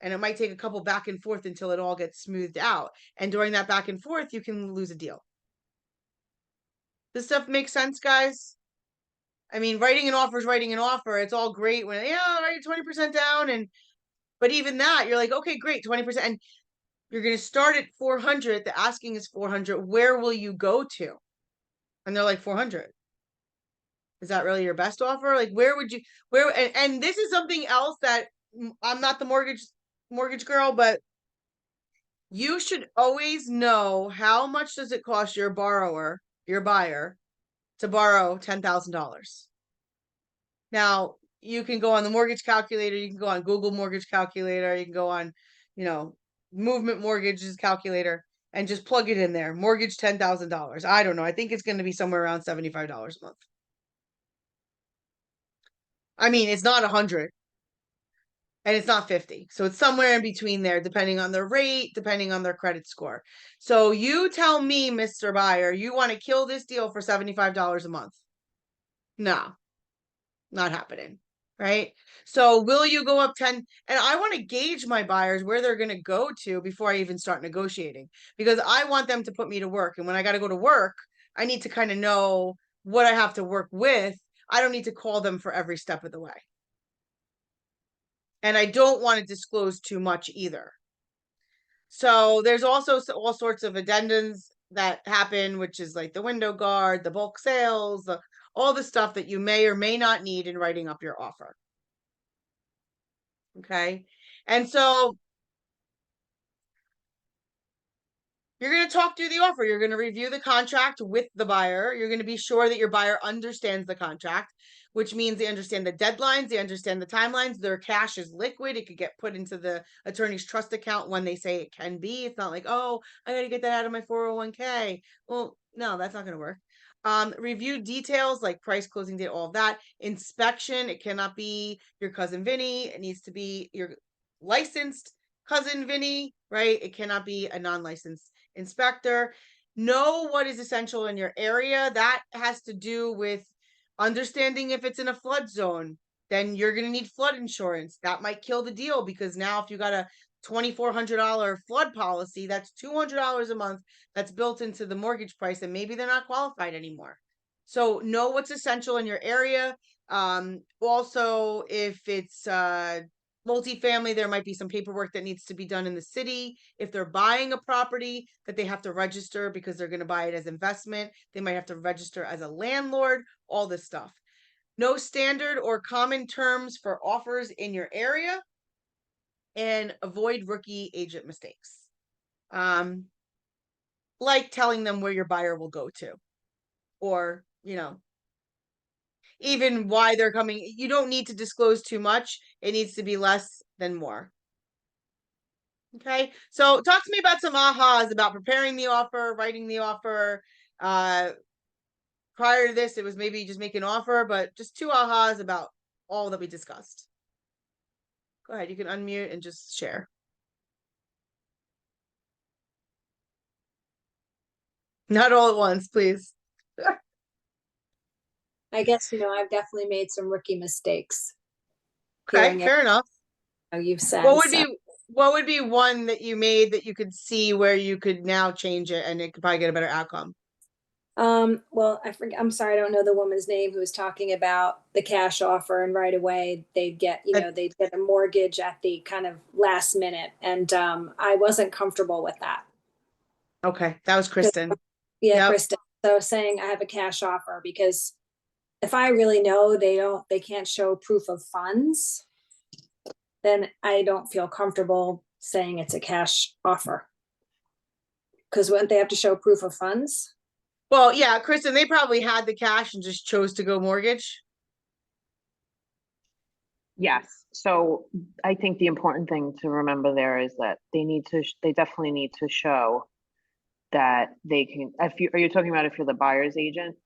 And it might take a couple back and forth until it all gets smoothed out. And during that back and forth, you can lose a deal. This stuff makes sense, guys? I mean, writing an offer is writing an offer. It's all great when, write 20% down. But even that, you're like, okay, great, 20%. And you're going to start at 400. The asking is 400. Where will you go to? And they're like 400. Is that really your best offer? Like, and this is something else that I'm not the mortgage girl, but you should always know how much does it cost your buyer, to borrow $10,000. Now, you can go on the mortgage calculator, you can go on Google mortgage calculator, you can go on, Movement Mortgages calculator and just plug it in there. Mortgage $10,000. I don't know. I think it's going to be somewhere around $75 a month. I mean, it's not 100 and it's not 50. So it's somewhere in between there, depending on their rate, depending on their credit score. So you tell me, Mr. Buyer, you want to kill this deal for $75 a month? No, not happening. Right? So will you go up 10? And I want to gauge my buyers where they're going to go to before I even start negotiating, because I want them to put me to work. And when I got to go to work, I need to kind of know what I have to work with. I don't need to call them for every step of the way. And I don't want to disclose too much either. So there's also all sorts of addendums that happen, which is like the window guard, the bulk sales, all the stuff that you may or may not need in writing up your offer. Okay. And so you're going to talk through the offer. You're going to review the contract with the buyer. You're going to be sure that your buyer understands the contract, which means they understand the deadlines, they understand the timelines, their cash is liquid. It could get put into the attorney's trust account when they say it can be. It's not like, "Oh, I got to get that out of my 401k. Well, no, that's not going to work. Review details like price, closing date, all of that. Inspection, it cannot be your cousin Vinny. It needs to be your licensed cousin Vinny, right? It cannot be a non-licensed inspector. Know what is essential in your area. That has to do with understanding if it's in a flood zone, then you're going to need flood insurance. That might kill the deal, because now if you got a $2,400 flood policy, that's $200 a month that's built into the mortgage price, and maybe they're not qualified anymore. So know what's essential in your area. Also, if it's multifamily, there might be some paperwork that needs to be done in the city. If they're buying a property that they have to register because they're going to buy it as investment, they might have to register as a landlord, all this stuff. No standard or common terms for offers in your area, and avoid rookie agent mistakes. Like telling them where your buyer will go to, or, even why they're coming. You don't need to disclose too much. It needs to be less than more. Okay, so talk to me about some ahas about preparing the offer, writing the offer. Prior to this, it was maybe just make an offer, but just 2 ahas about all that we discussed. Go ahead, you can unmute and just share. Not all at once, please. I guess, I've definitely made some rookie mistakes. Okay, fair enough. You've said. What would be one that you made that you could see where you could now change it and it could probably get a better outcome? Well, I'm sorry, I don't know the woman's name who was talking about the cash offer, and right away they'd get, they'd get a mortgage at the kind of last minute. And I wasn't comfortable with that. Okay, that was Kristen. Yeah, yep. Kristen. So saying I have a cash offer, because if I really know they can't show proof of funds, then I don't feel comfortable saying it's a cash offer. Because wouldn't they have to show proof of funds? Well, yeah, Kristen, they probably had the cash and just chose to go mortgage. Yes. So I think the important thing to remember there is that they definitely need to show that they can, are you talking about if you're the buyer's agent?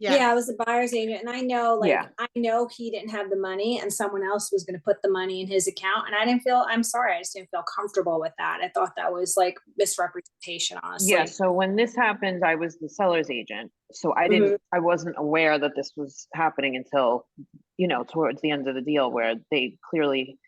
Yeah, I was the buyer's agent, and I know, I know he didn't have the money and someone else was going to put the money in his account, and I just didn't feel comfortable with that. I thought that was like misrepresentation, honestly. Yeah, so when this happened, I was the seller's agent. So I wasn't aware that this was happening until, towards the end of the deal, where they clearly,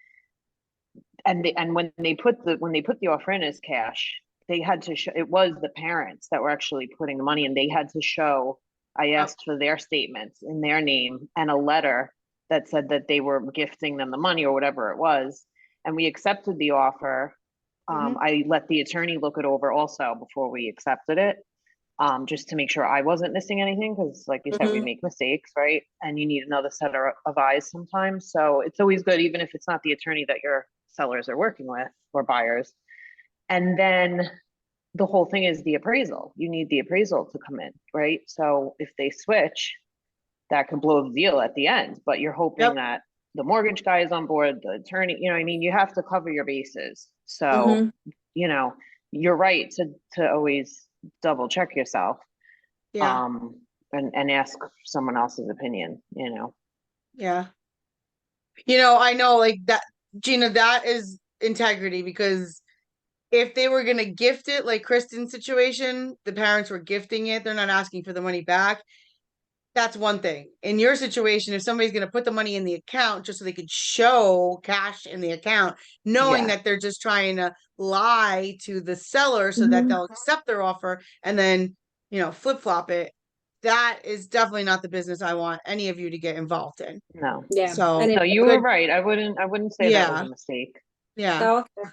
and when they put the offer in as cash, they had to show, it was the parents that were actually putting the money in. They had to show, I asked for their statements in their name and a letter that said that they were gifting them the money or whatever it was. And we accepted the offer. I let the attorney look it over also before we accepted it, just to make sure I wasn't missing anything. Because like you said, we make mistakes, right? And you need another set of eyes sometimes. So it's always good, even if it's not the attorney that your sellers are working with or buyers. And then the whole thing is the appraisal. You need the appraisal to come in, right? So if they switch, that could blow the deal at the end, but you're hoping that the mortgage guy is on board, the attorney, you have to cover your bases. So, you're right to always double check yourself. Yeah. And ask someone else's opinion, Yeah. I know, like that, Gina, that is integrity, because if they were going to gift it, like Kristen's situation, the parents were gifting it, they're not asking for the money back. That's one thing. In your situation, if somebody's going to put the money in the account just so they could show cash in the account, knowing that they're just trying to lie to the seller so that they'll accept their offer and then, flip-flop it, that is definitely not the business I want any of you to get involved in. No. Yeah. So no, you were right. I wouldn't say that was a mistake. Yeah. Oh, okay.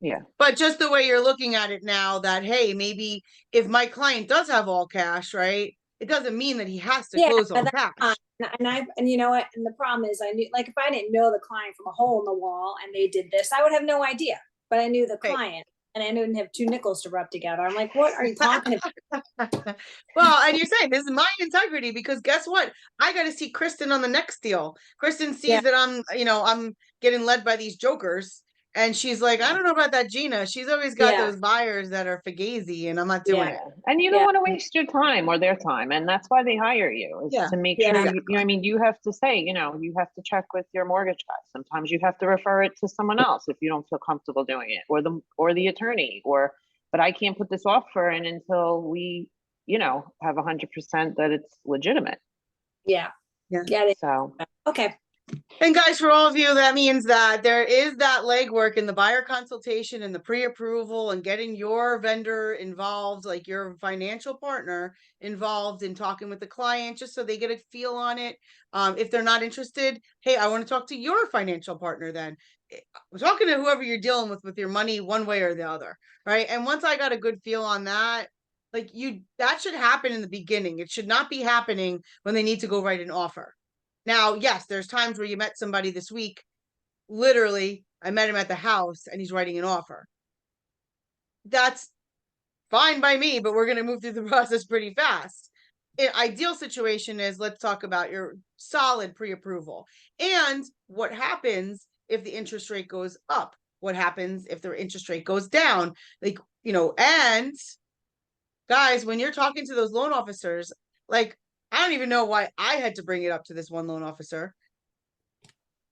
Yeah. But just the way you're looking at it now, that, hey, maybe if my client does have all cash, right, it doesn't mean that he has to close all cash. And you know what? And the problem is, I knew, like, if I didn't know the client from a hole in the wall and they did this, I would have no idea. But I knew the client, and I didn't have 2 nickels to rub together. I'm like, what are you talking about? Well, and you're saying this is my integrity, because guess what? I got to see Kristen on the next deal. Kristen sees that I'm getting led by these jokers, And she's like, I don't know about that Gina. She's always got Yeah. those buyers that are fugazi and I'm not doing Yeah. it. And you don't Yeah. want to waste your time or their time, and that's why they hire you, is Yeah. to make Yeah. sure you know, I mean, you have to say, you know, you have to check with your mortgage guy. Sometimes you have to refer it to someone else if you don't feel comfortable doing it, or the attorney, but I can't put this offer in until we, you know, have 100% that it's legitimate. Yeah. Yeah. Get it. So Okay. And guys, for all of you, that means that there is that legwork in the buyer consultation and the pre-approval and getting your vendor involved, like your financial partner involved in talking with the client, just so they get a feel on it. If they're not interested, hey, I want to talk to your financial partner then. I'm talking to whoever you're dealing with your money one way or the other, right? And once I got a good feel on that, like that should happen in the beginning. It should not be happening when they need to go write an offer. Now, yes, there's times where you met somebody this week. Literally, I met him at the house and he's writing an offer. That's fine by me, but we're going to move through the process pretty fast. An ideal situation is, let's talk about your solid pre-approval and what happens if the interest rate goes up. What happens if the interest rate goes down? Like, and guys, when you're talking to those loan officers, like, I don't even know why I had to bring it up to this one loan officer.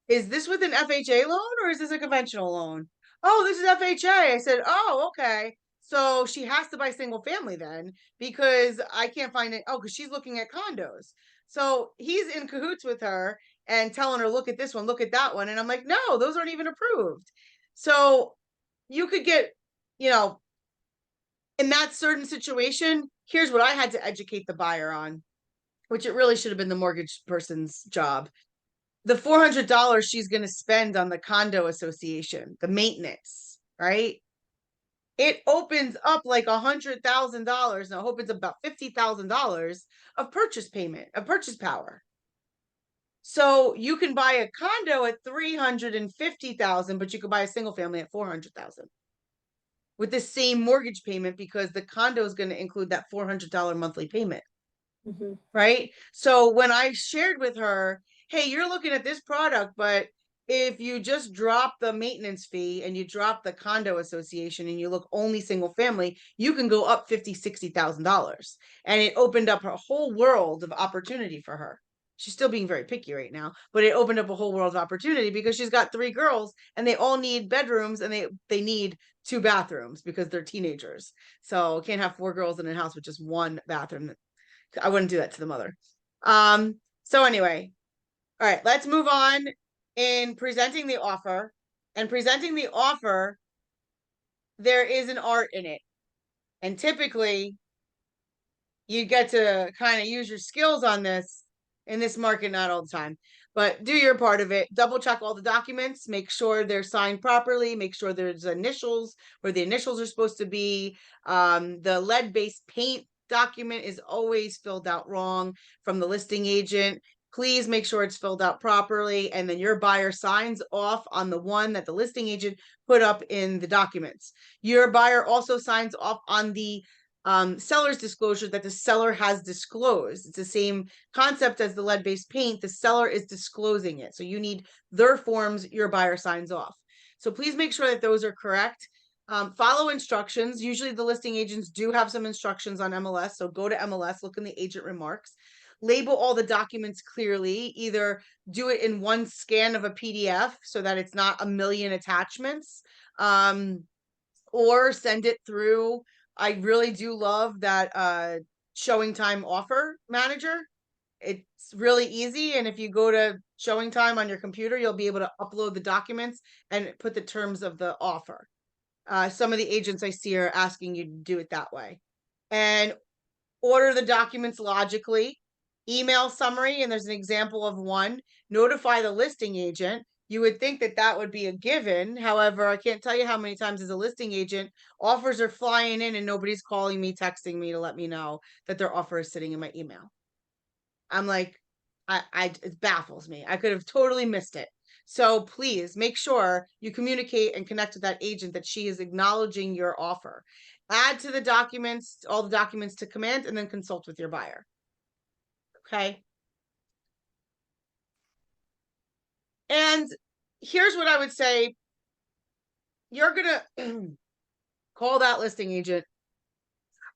Is this with an FHA loan or is this a conventional loan? Oh, this is FHA. I said, oh, okay. So she has to buy single family then, because I can't find it. Oh, because she's looking at condos. So he's in cahoots with her and telling her, look at this one, look at that one. And I'm like, no, those aren't even approved. So you could get, in that certain situation, here's what I had to educate the buyer on, which it really should have been the mortgage person's job. The $400 she's going to spend on the condo association, the maintenance, right? It opens up like $100,000. Now, I hope it's about $50,000 of purchase payment, of purchase power. So you can buy a condo at $350,000, but you could buy a single family at $400,000 with the same mortgage payment, because the condo is going to include that $400 monthly payment. Mm-hmm. Right? So when I shared with her, hey, you're looking at this product, but if you just drop the maintenance fee and you drop the condo association and you look only single family, you can go up $50,000-$60,000. And it opened up a whole world of opportunity for her. She's still being very picky right now, but it opened up a whole world of opportunity because she's got 3 girls and they all need bedrooms, and they need 2 bathrooms because they're teenagers. So can't have 4 girls in a house with just 1 bathroom. I wouldn't do that to the mother. So anyway, all right, let's move on in presenting the offer. And presenting the offer, there is an art in it. And typically, you get to kind of use your skills on this in this market, not all the time, but do your part of it. Double check all the documents, make sure they're signed properly, make sure there's initials where the initials are supposed to be. The lead-based paint document is always filled out wrong from the listing agent. Please make sure it's filled out properly, and then your buyer signs off on the one that the listing agent put up in the documents. Your buyer also signs off on the seller's disclosure that the seller has disclosed. It's the same concept as the lead-based paint. The seller is disclosing it. So you need their forms, your buyer signs off. So please make sure that those are correct. Follow instructions. Usually the listing agents do have some instructions on MLS. So go to MLS, look in the agent remarks, label all the documents clearly, either do it in one scan of a PDF so that it's not a million attachments, or send it through. I really do love that Showing Time offer manager. It's really easy. And if you go to Showing Time on your computer, you'll be able to upload the documents and put the terms of the offer. Some of the agents I see are asking you to do it that way. And order the documents logically. Email summary, and there's an example of one. Notify the listing agent. You would think that that would be a given. However, I can't tell you how many times as a listing agent, offers are flying in and nobody's calling me, texting me to let me know that their offer is sitting in my email. I'm like, it baffles me. I could have totally missed it. So please make sure you communicate and connect with that agent that she is acknowledging your offer. Add to the documents, all the documents to command, and then consult with your buyer. Okay. And here's what I would say. you're gonna call that listing agent,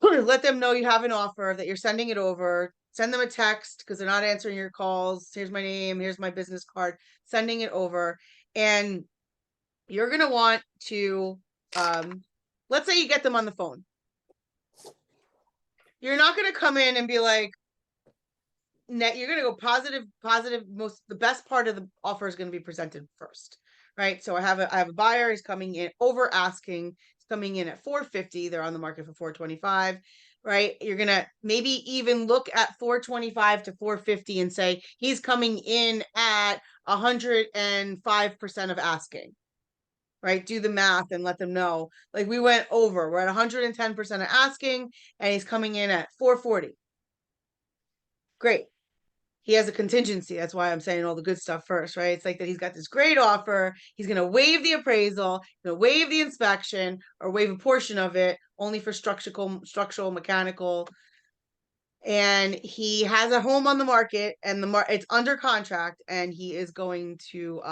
let them know you have an offer, that you're sending it over, send them a text because they're not answering your calls. Here's my name, here's my business card, sending it over. And you're gonna want to, let's say you get them on the phone. You're not gonna come in and be like, you're gonna go positive. The best part of the offer is gonna be presented first, right? So I have a buyer, he's coming in over asking, he's coming in at 450, they're on the market for 425, right? You're gonna maybe even look at 425 to 450 and say he's coming in at 105% of asking. Right, do the math and let them know, like, we went over, we're at 110% of asking and he's coming in at 440. Great. He has a contingency. That's why I'm saying all the good stuff first, right? It's like that he's got this great offer. He's going to waive the appraisal, going to waive the inspection, or waive a portion of it, only for structural, mechanical. And he has a home on the market, and it's under contract, and he is going to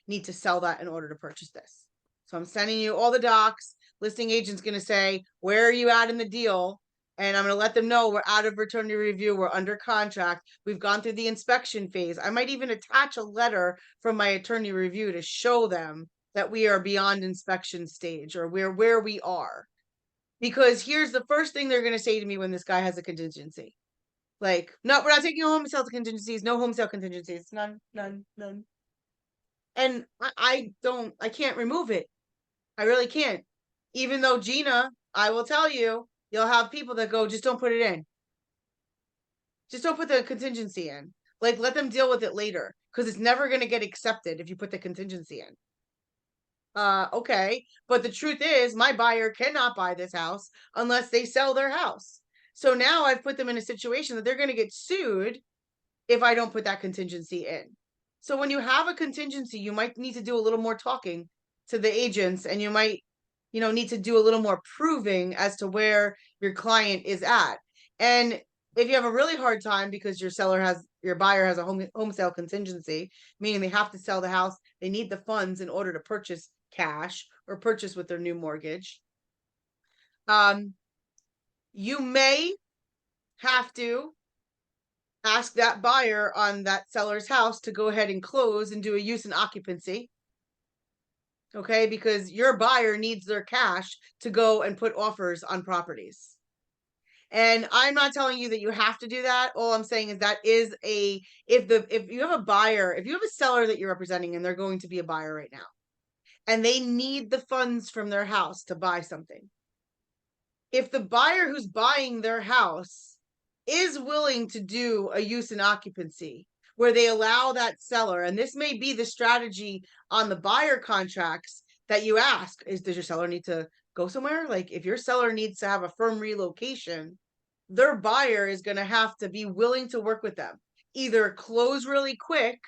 need to sell that in order to purchase this. So I'm sending you all the docs. Listing agent's going to say, where are you at in the deal? And I'm going to let them know we're out of attorney review. We're under contract. We've gone through the inspection phase. I might even attach a letter from my attorney review to show them that we are beyond inspection stage, or we're where we are. Because here's the first thing they're going to say to me when this guy has a contingency. Like, no, we're not taking home sale contingencies. No home sale contingencies. None. And I can't remove it. I really can't. Even though Gina, I will tell you, you'll have people that go, just don't put it in. Just don't put the contingency in. Like, let them deal with it later, because it's never going to get accepted if you put the contingency in. Okay. But the truth is, my buyer cannot buy this house unless they sell their house. So now I've put them in a situation that they're going to get sued if I don't put that contingency in. So when you have a contingency, you might need to do a little more talking to the agents, and you might, need to do a little more proving as to where your client is at. And if you have a really hard time because your buyer has a home sale contingency, meaning they have to sell the house, they need the funds in order to purchase cash or purchase with their new mortgage. You may have to ask that buyer on that seller's house to go ahead and close and do a use and occupancy. Okay, because your buyer needs their cash to go and put offers on properties. And I'm not telling you that you have to do that. All I'm saying is that is if you have a buyer, if you have a seller that you're representing and they're going to be a buyer right now, and they need the funds from their house to buy something. If the buyer who's buying their house is willing to do a use and occupancy where they allow that seller, and this may be the strategy on the buyer contracts that you ask, does your seller need to go somewhere? Like, if your seller needs to have a firm relocation, their buyer is going to have to be willing to work with them. Either close really quick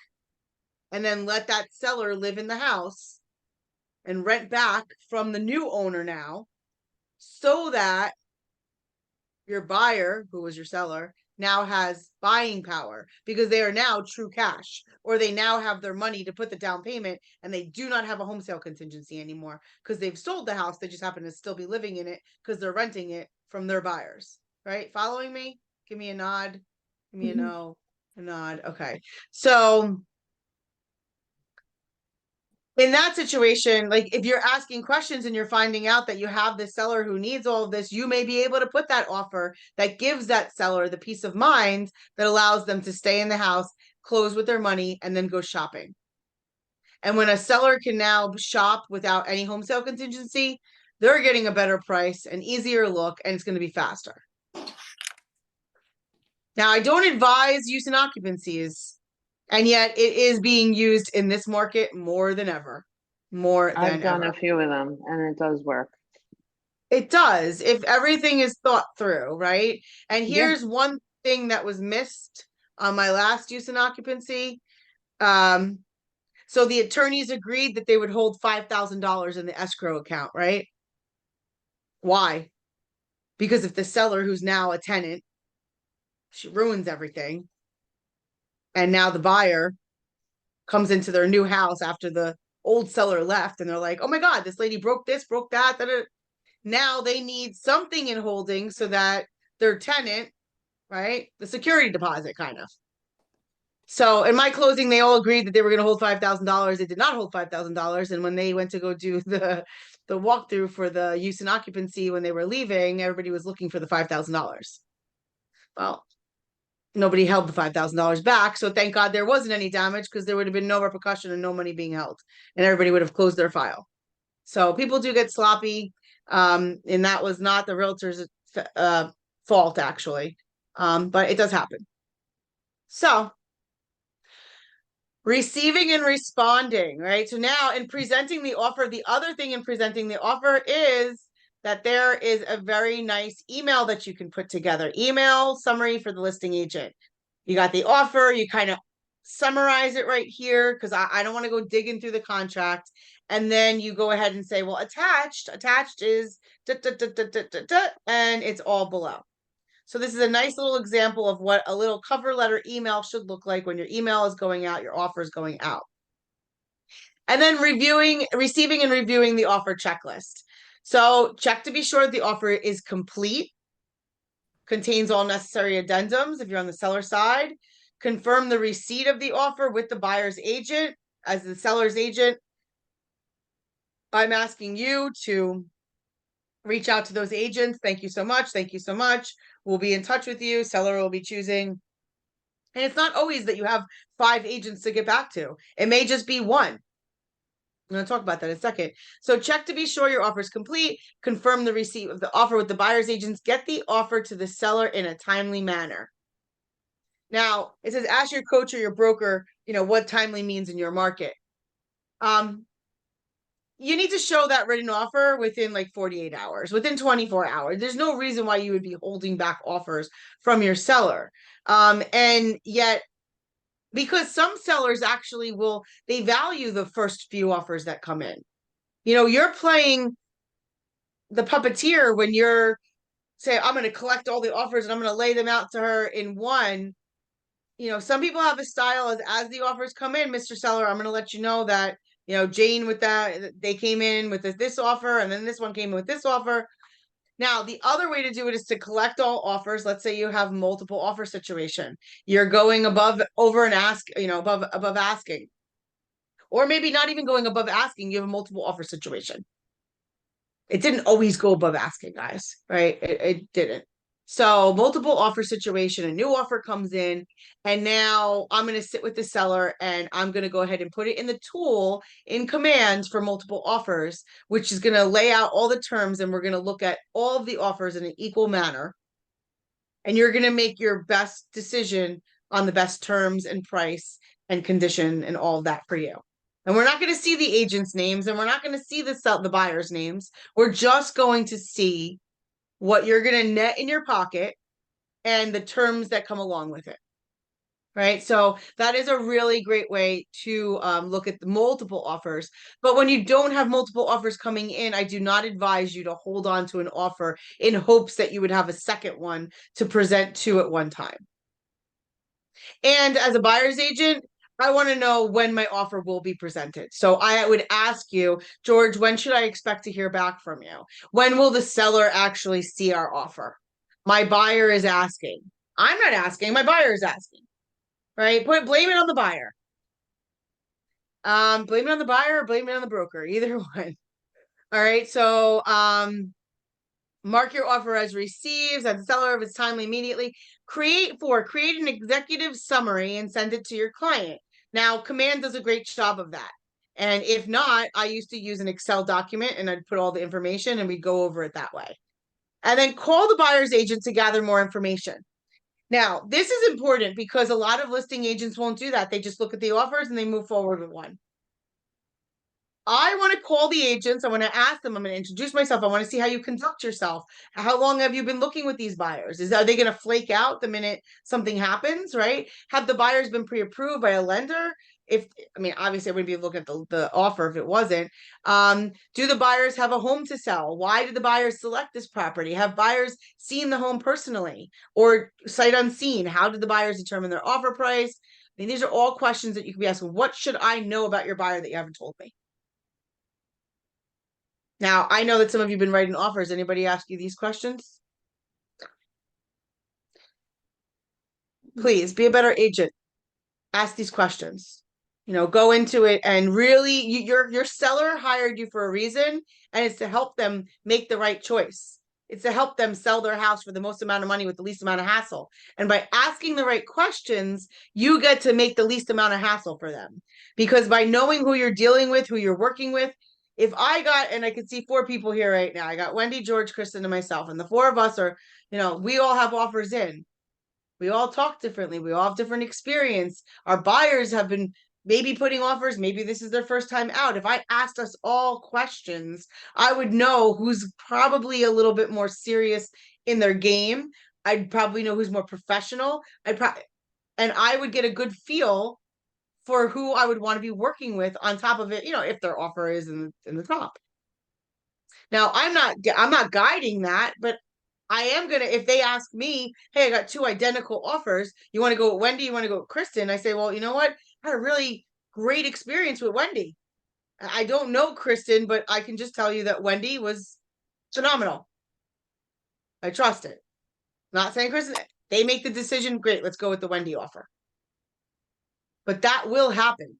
and then let that seller live in the house and rent back from the new owner now, so that your buyer, who was your seller, now has buying power because they are now true cash, or they now have their money to put the down payment, and they do not have a home sale contingency anymore because they've sold the house. They just happen to still be living in it because they're renting it from their buyers, right? Following me? Give me a nod. Give me a no, a nod. Okay. So in that situation, like, if you're asking questions and you're finding out that you have this seller who needs all of this, you may be able to put that offer that gives that seller the peace of mind that allows them to stay in the house, close with their money, and then go shopping. And when a seller can now shop without any home sale contingency, they're getting a better price, an easier look, and it's going to be faster. Now, I don't advise use and occupancies, and yet it is being used in this market more than ever. I've done a few of them, and it does work. It does, if everything is thought through, right? And here's one thing that was missed on my last use and occupancy. So the attorneys agreed that they would hold $5,000 in the escrow account, right? Why? Because if the seller, who's now a tenant, she ruins everything, and now the buyer comes into their new house after the old seller left and they're like, oh my God, this lady broke this, broke that, that. Now they need something in holding so that their tenant, right? The security deposit kind of. So in my closing, they all agreed that they were going to hold $5,000. They did not hold $5,000. And when they went to go do the walkthrough for the use and occupancy when they were leaving, everybody was looking for the $5,000. Well, nobody held the $5,000 back. So thank God there wasn't any damage, because there would have been no repercussion and no money being held, and everybody would have closed their file. So people do get sloppy. And that was not the realtor's fault, actually. But it does happen. So receiving and responding, right? So now in presenting the offer, the other thing in presenting the offer is that there is a very nice email that you can put together. Email summary for the listing agent. You got the offer, you kind of summarize it right here, because I don't want to go digging through the contract. And then you go ahead and say, well, attached is and it's all below. So this is a nice little example of what a little cover letter email should look like when your email is going out, your offer is going out. And then receiving and reviewing the offer checklist. So check to be sure the offer is complete, contains all necessary addendums if you're on the seller side. Confirm the receipt of the offer with the buyer's agent. As the seller's agent, I'm asking you to reach out to those agents. Thank you so much. Thank you so much. We'll be in touch with you. Seller will be choosing. And it's not always that you have 5 agents to get back to. It may just be one. I'm going to talk about that in a second. So check to be sure your offer is complete. Confirm the receipt of the offer with the buyer's agents. Get the offer to the seller in a timely manner. Now, it says ask your coach or your broker, what timely means in your market. You need to show that written offer within like 48 hours, within 24 hours. There's no reason why you would be holding back offers from your seller. And yet, because some sellers actually they value the first few offers that come in. You're playing the puppeteer when you're saying, I'm going to collect all the offers and I'm going to lay them out to her in one. Some people have a style as the offers come in, Mr. Seller, I'm going to let you know that, Jane with that, they came in with this offer, and then this one came in with this offer. Now, the other way to do it is to collect all offers. Let's say you have multiple offer situation. You're going above asking. Or maybe not even going above asking, you have a multiple offer situation. It didn't always go above asking, guys, right? It didn't. So multiple offer situation, a new offer comes in, and now I'm going to sit with the seller and I'm going to go ahead and put it in the tool in commands for multiple offers, which is going to lay out all the terms, and we're going to look at all of the offers in an equal manner. And you're going to make your best decision on the best terms and price and condition and all of that for you. And we're not going to see the agent's names, and we're not going to see the buyer's names. We're just going to see what you're going to net in your pocket and the terms that come along with it. Right. So that is a really great way to look at the multiple offers. But when you don't have multiple offers coming in, I do not advise you to hold on to an offer in hopes that you would have a second one to present to at one time. And as a buyer's agent, I want to know when my offer will be presented. So I would ask you, George, when should I expect to hear back from you? When will the seller actually see our offer? My buyer is asking. I'm not asking, my buyer is asking, right? Blame it on the buyer. Blame it on the buyer or blame it on the broker, either one. All right, so mark your offer as received, as the seller if it's timely immediately. Create an executive summary and send it to your client. Now, Command does a great job of that. And if not, I used to use an Excel document and I'd put all the information and we'd go over it that way. And then call the buyer's agent to gather more information. Now, this is important because a lot of listing agents won't do that. They just look at the offers and they move forward with one. I want to call the agents. I want to ask them. I'm going to introduce myself. I want to see how you conduct yourself. How long have you been looking with these buyers? Are they going to flake out the minute something happens, right? Have the buyers been pre-approved by a lender? Obviously I wouldn't be looking at the offer if it wasn't. Do the buyers have a home to sell? Why did the buyers select this property? Have buyers seen the home personally or sight unseen? How did the buyers determine their offer price? These are all questions that you could be asking. What should I know about your buyer that you haven't told me? Now, I know that some of you have been writing offers. Anybody ask you these questions? Please be a better agent. Ask these questions. You know, go into it and really, your seller hired you for a reason, and it's to help them make the right choice. It's to help them sell their house for the most amount of money with the least amount of hassle. And by asking the right questions, you get to make the least amount of hassle for them. Because by knowing who you're dealing with, who you're working with, if I got, and I can see 4 people here right now, I got Wendy, George, Kristen, and myself, and the 4 of us are, you know, we all have offers in. We all talk differently. We all have different experience. Our buyers have been maybe putting offers. Maybe this is their first time out. If I asked us all questions, I would know who's probably a little bit more serious in their game. I'd probably know who's more professional. And I would get a good feel for who I would want to be working with on top of it, you know, if their offer is in the top. Now, I'm not guiding that, but I am gonna, if they ask me, hey, I got 2 identical offers. You want to go with Wendy? You want to go with Kristen? I say, well, you know what? I had a really great experience with Wendy. I don't know Kristen, but I can just tell you that Wendy was phenomenal. I trust it. Not saying Kristen, they make the decision. Great, let's go with the Wendy offer. But that will happen.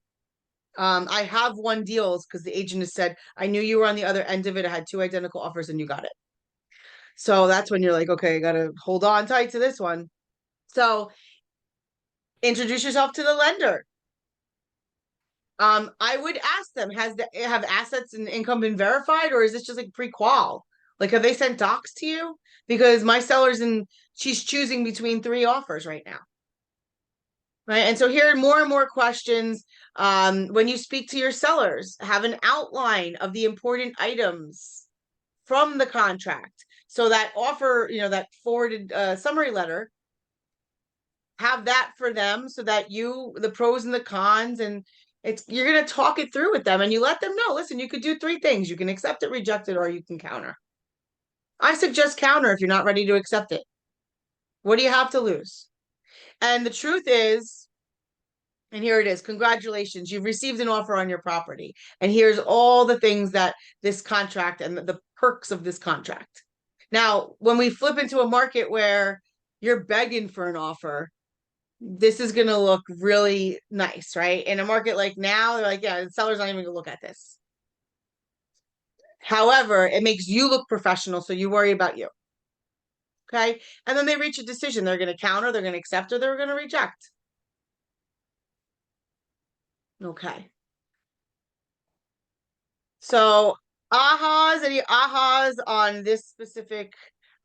I have won deals because the agent has said, I knew you were on the other end of it. I had 2 identical offers and you got it. So that's when you're like, okay, I gotta hold on tight to this one. So introduce yourself to the lender. I would ask them, have assets and income been verified, or is this just like pre-qual? Like, have they sent docs to you? Because my seller's she's choosing between 3 offers right now. Right. And so here are more and more questions. When you speak to your sellers, have an outline of the important items from the contract. So that offer, you know, that forwarded summary letter, have that for them so that the pros and the cons, and you're going to talk it through with them, and you let them know, listen, you could do 3 things. You can accept it, reject it, or you can counter. I suggest counter if you're not ready to accept it. What do you have to lose? And the truth is, and here it is, congratulations, you've received an offer on your property. And here's all the things that this contract and the perks of this contract. Now, when we flip into a market where you're begging for an offer, this is going to look really nice, right? In a market like now, they're like, yeah, the seller's not even going to look at this. However, it makes you look professional, so you worry about you. Okay? And then they reach a decision. They're going to counter, they're going to accept, or they're going to reject. Okay. So, any ahas on this specific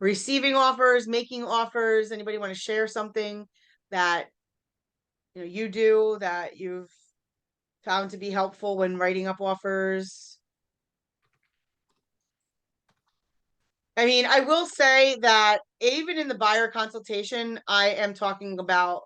receiving offers, making offers? Anybody want to share something that you do that you've found to be helpful when writing up offers? I mean, I will say that even in the buyer consultation, I am talking about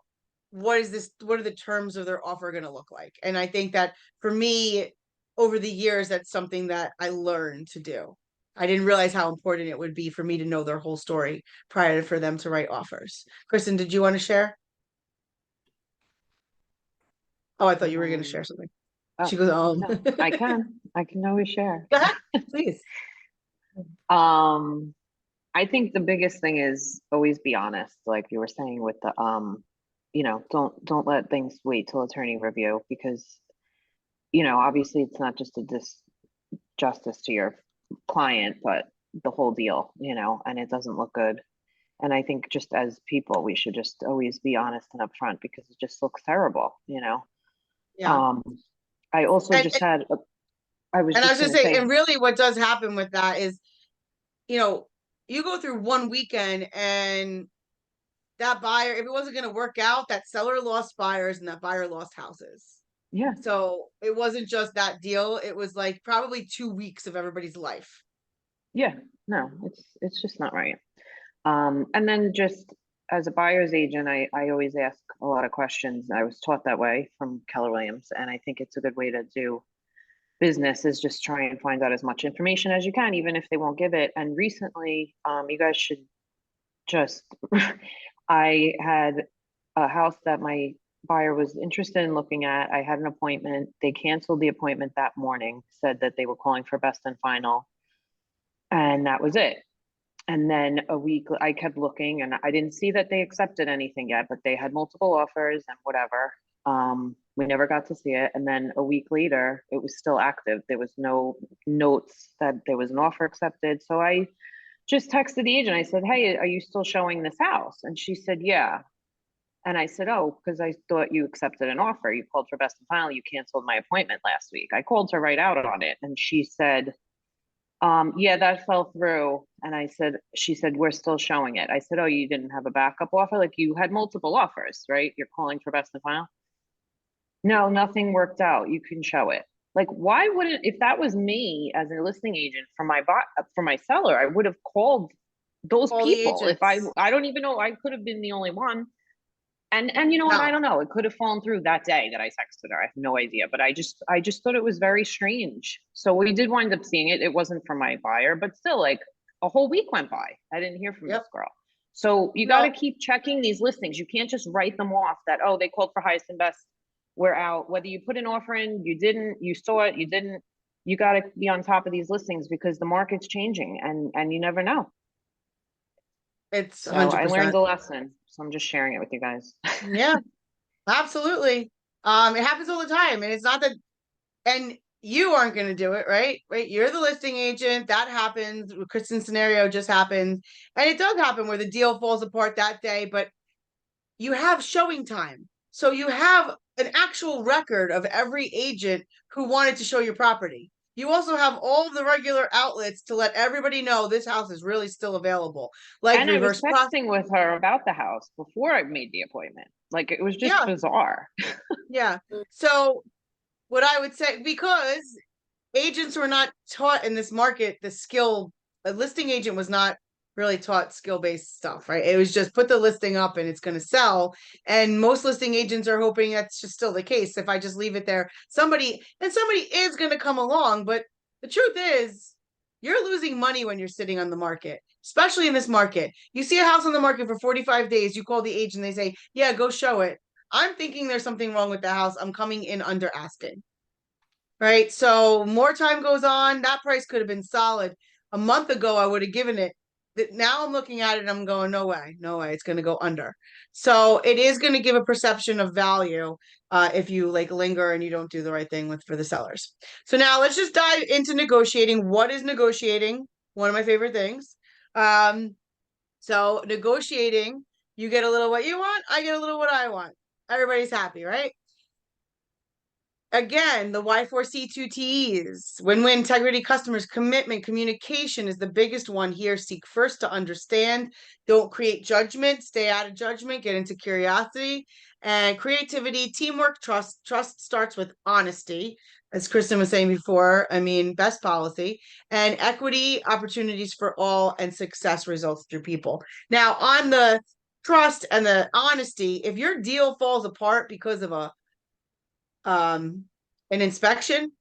what are the terms of their offer going to look like? And I think that for me, over the years, that's something that I learned to do. I didn't realize how important it would be for me to know their whole story prior for them to write offers. Kristen, did you want to share? Oh, I thought you were going to share something. She goes, no, I can always share. Go ahead, please. I think the biggest thing is always be honest, like you were saying with the don't let things wait till attorney review, because obviously it's not just a justice to your client, but the whole deal, and it doesn't look good. And I think just as people, we should just always be honest and upfront, because it just looks terrible, Yeah. I also I was gonna say, and really what does happen with that is, you go through one weekend and that buyer, if it wasn't going to work out, that seller lost buyers and that buyer lost houses. Yeah. So it wasn't just that deal. It was like probably 2 weeks of everybody's life. Yeah, no, it's just not right. And then just as a buyer's agent, I always ask a lot of questions. I was taught that way from Keller Williams, and I think it's a good way to do business, is just try and find out as much information as you can, even if they won't give it. And recently, you guys should just, I had a house that my buyer was interested in looking at. I had an appointment. They canceled the appointment that morning, said that they were calling for best and final. And that was it. And then a week, I kept looking and I didn't see that they accepted anything yet, but they had multiple offers and whatever. We never got to see it. And then a week later, it was still active. There was no notes that there was an offer accepted. So I just texted the agent. I said, "Hey, are you still showing this house?" And she said, "Yeah." And I said, "Oh, because I thought you accepted an offer. You called for best and final. You canceled my appointment last week." I called her right out on it. And she said, yeah, that fell through. And she said, "We're still showing it." I said, "Oh, you didn't have a backup offer? Like you had multiple offers, right? You're calling for best and final?" "No, nothing worked out. You can show it." Like, why wouldn't, if that was me as a listing agent for for my seller, I would have called those All the people. If agents. I don't even know, I could have been the only one. And you know what? No. I don't know. It could have fallen through that day that I texted her. I have no idea. But I just thought it was very strange. So we did wind up seeing it. It wasn't for my buyer, but still, like a whole week went by. I didn't hear from Yep. this girl. So you got to No, keep checking these listings. You can't just write them off that, oh, they called for highest and best. We're out. Whether you put an offer in, you didn't, you saw it, you didn't. You got to be on top of these listings because the market's changing and you never know. it's So I learned 100%. a lesson. So I'm just sharing it with you guys. Yeah, absolutely. It happens all the time, and it's not that, and you aren't going to do it, right? Right? You're the listing agent. That happens. Kristen's scenario just happened, and it does happen where the deal falls apart that day, but you have showing time. So you have an actual record of every agent who wanted to show your property. You also have all of the regular outlets to let everybody know this house is really still available, like And I was reverse process. texting with her about the house before I made the appointment. Like it was just Yeah, bizarre. yeah. So what I would say, because agents were not taught in this market the skill, a listing agent was not really taught skill-based stuff, right? It was just put the listing up and it's going to sell. And most listing agents are hoping that's just still the case. If I just leave it there, somebody is going to come along. But the truth is, you're losing money when you're sitting on the market, especially in this market. You see a house on the market for 45 days, you call the agent, they say, "Yeah, go show it." I'm thinking there's something wrong with the house. I'm coming in under asking. Right. So more time goes on. That price could have been solid. A month ago, I would have given it. That now I'm looking at it and I'm going, no way, no way, it's going to go under. So it is going to give a perception of value if you like linger and you don't do the right thing with for the sellers. So now let's just dive into negotiating. What is negotiating? One of my favorite things. So negotiating, you get a little what you want, I get a little what I want. Everybody's happy, right? Again, the Y4C2Ts, win-win, integrity, customers, commitment, communication is the biggest one here. Seek first to understand. Don't create judgment. Stay out of judgment. Get into curiosity and creativity, teamwork, trust. Trust starts with honesty, as Kristen was saying before. I mean, best policy and equity, opportunities for all, and success results through people. Now, on the trust and the honesty, if your deal falls apart because of an inspection,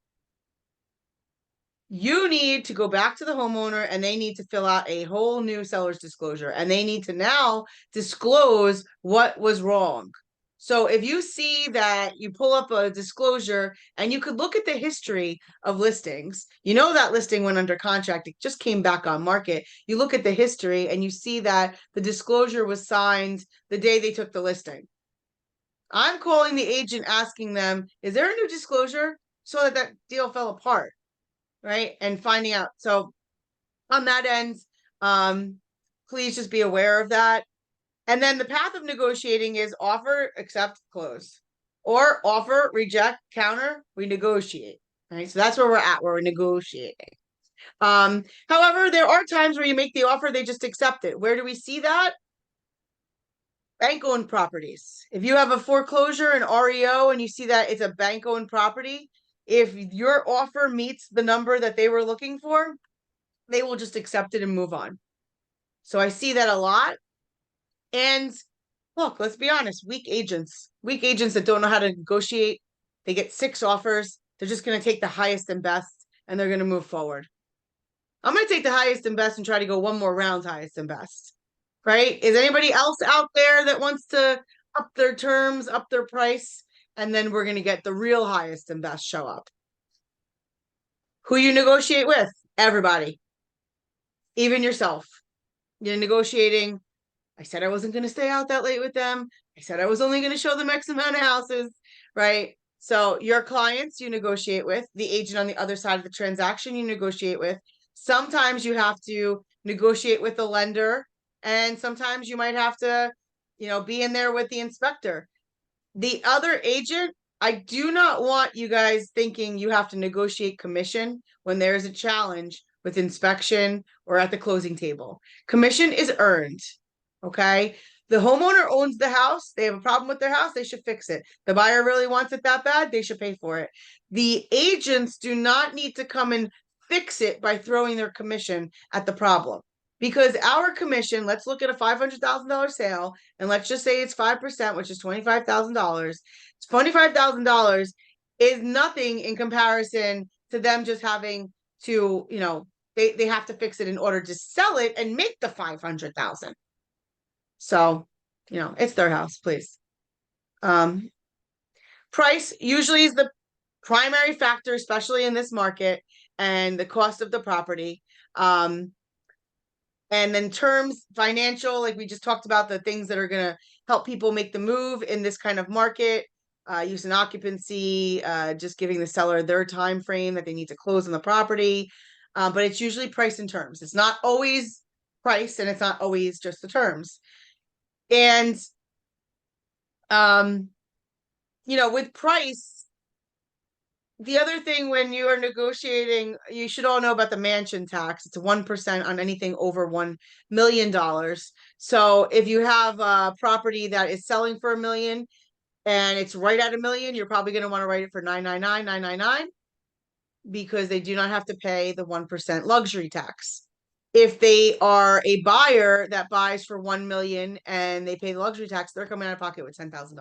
you need to go back to the homeowner and they need to fill out a whole new seller's disclosure and they need to now disclose what was wrong. So if you see that you pull up a disclosure and you could look at the history of listings, you know that listing went under contract, it just came back on market. You look at the history and you see that the disclosure was signed the day they took the listing. I'm calling the agent asking them, is there a new disclosure? So that that deal fell apart, right? And finding out. So on that end, please just be aware of that. And then the path of negotiating is offer, accept, close. Or offer, reject, counter, we negotiate. Right. So that's where we're at, where we're negotiating. However, there are times where you make the offer, they just accept it. Where do we see that? Bank-owned properties. If you have a foreclosure, an REO, and you see that it's a bank-owned property, if your offer meets the number that they were looking for, they will just accept it and move on. So I see that a lot. And look, let's be honest, weak agents that don't know how to negotiate, they get 6 offers, they're just going to take the highest and best, and they're going to move forward. I'm going to take the highest and best and try to go one more round highest and best. Right? Is anybody else out there that wants to up their terms, up their price, and then we're going to get the real highest and best show up? Who you negotiate with? Everybody. even yourself. You're negotiating. I said I wasn't going to stay out that late with them. I said I was only going to show them X amount of houses, right? So your clients you negotiate with, the agent on the other side of the transaction you negotiate with. Sometimes you have to negotiate with the lender, and sometimes you might have to, be in there with the inspector. The other agent, I do not want you guys thinking you have to negotiate commission when there is a challenge with inspection or at the closing table. Commission is earned. Okay. The homeowner owns the house. They have a problem with their house. They should fix it. The buyer really wants it that bad. They should pay for it. The agents do not need to come and fix it by throwing their commission at the problem. Because our commission, let's look at a $500,000 sale, and let's just say it's 5%, which is $25,000. $25,000 is nothing in comparison to them just having to, they have to fix it in order to sell it and make the 500,000. So, it's their house, please. Price usually is the primary factor, especially in this market, and the cost of the property. And then terms, financial, like we just talked about, the things that are going to help people make the move in this kind of market, use and occupancy, just giving the seller their time frame that they need to close on the property. But it's usually price and terms. It's not always price, and it's not always just the terms. And, with price, the other thing when you are negotiating, you should all know about the mansion tax. It's 1% on anything over $1 million. So if you have a property that is selling for $1 million and it's right at $1 million, you're probably going to want to write it for $999,999 because they do not have to pay the 1% luxury tax. If they are a buyer that buys for $1 million and they pay the luxury tax, they're coming out of pocket with $10,000.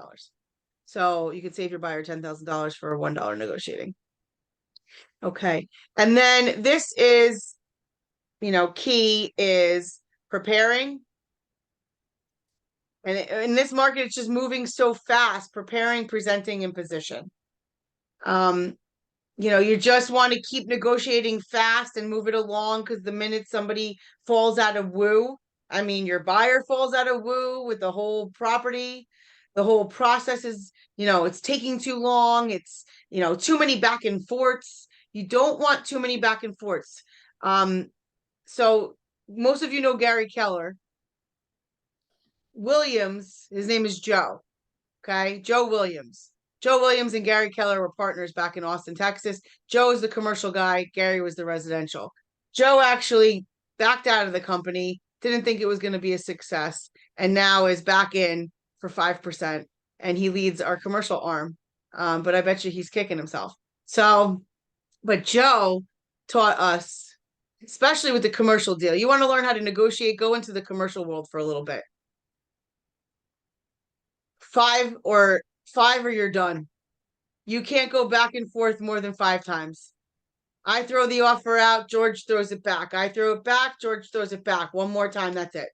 So you could save your buyer $10,000 for $1 negotiating. Okay. And then this is, key is preparing. And in this market, it's just moving so fast, preparing, presenting, and position. You just want to keep negotiating fast and move it along, because the minute somebody falls out of woo, your buyer falls out of woo with the whole property, the whole process is, it's taking too long. It's, too many back and forths. You don't want too many back and forths. So most of you know Gary Keller. Williams, his name is Joe. Okay. Joe Williams. Joe Williams and Gary Keller were partners back in Austin, Texas. Joe is the commercial guy. Gary was the residential. Joe actually backed out of the company, didn't think it was going to be a success, and now is back in for 5%. And he leads our commercial arm. But I bet you he's kicking himself. So, but Joe taught us, especially with the commercial deal, you want to learn how to negotiate, go into the commercial world for a little bit. 5 or you're done. You can't go back and forth more than 5 times. I throw the offer out, George throws it back. I throw it back, George throws it back. One more time, that's it.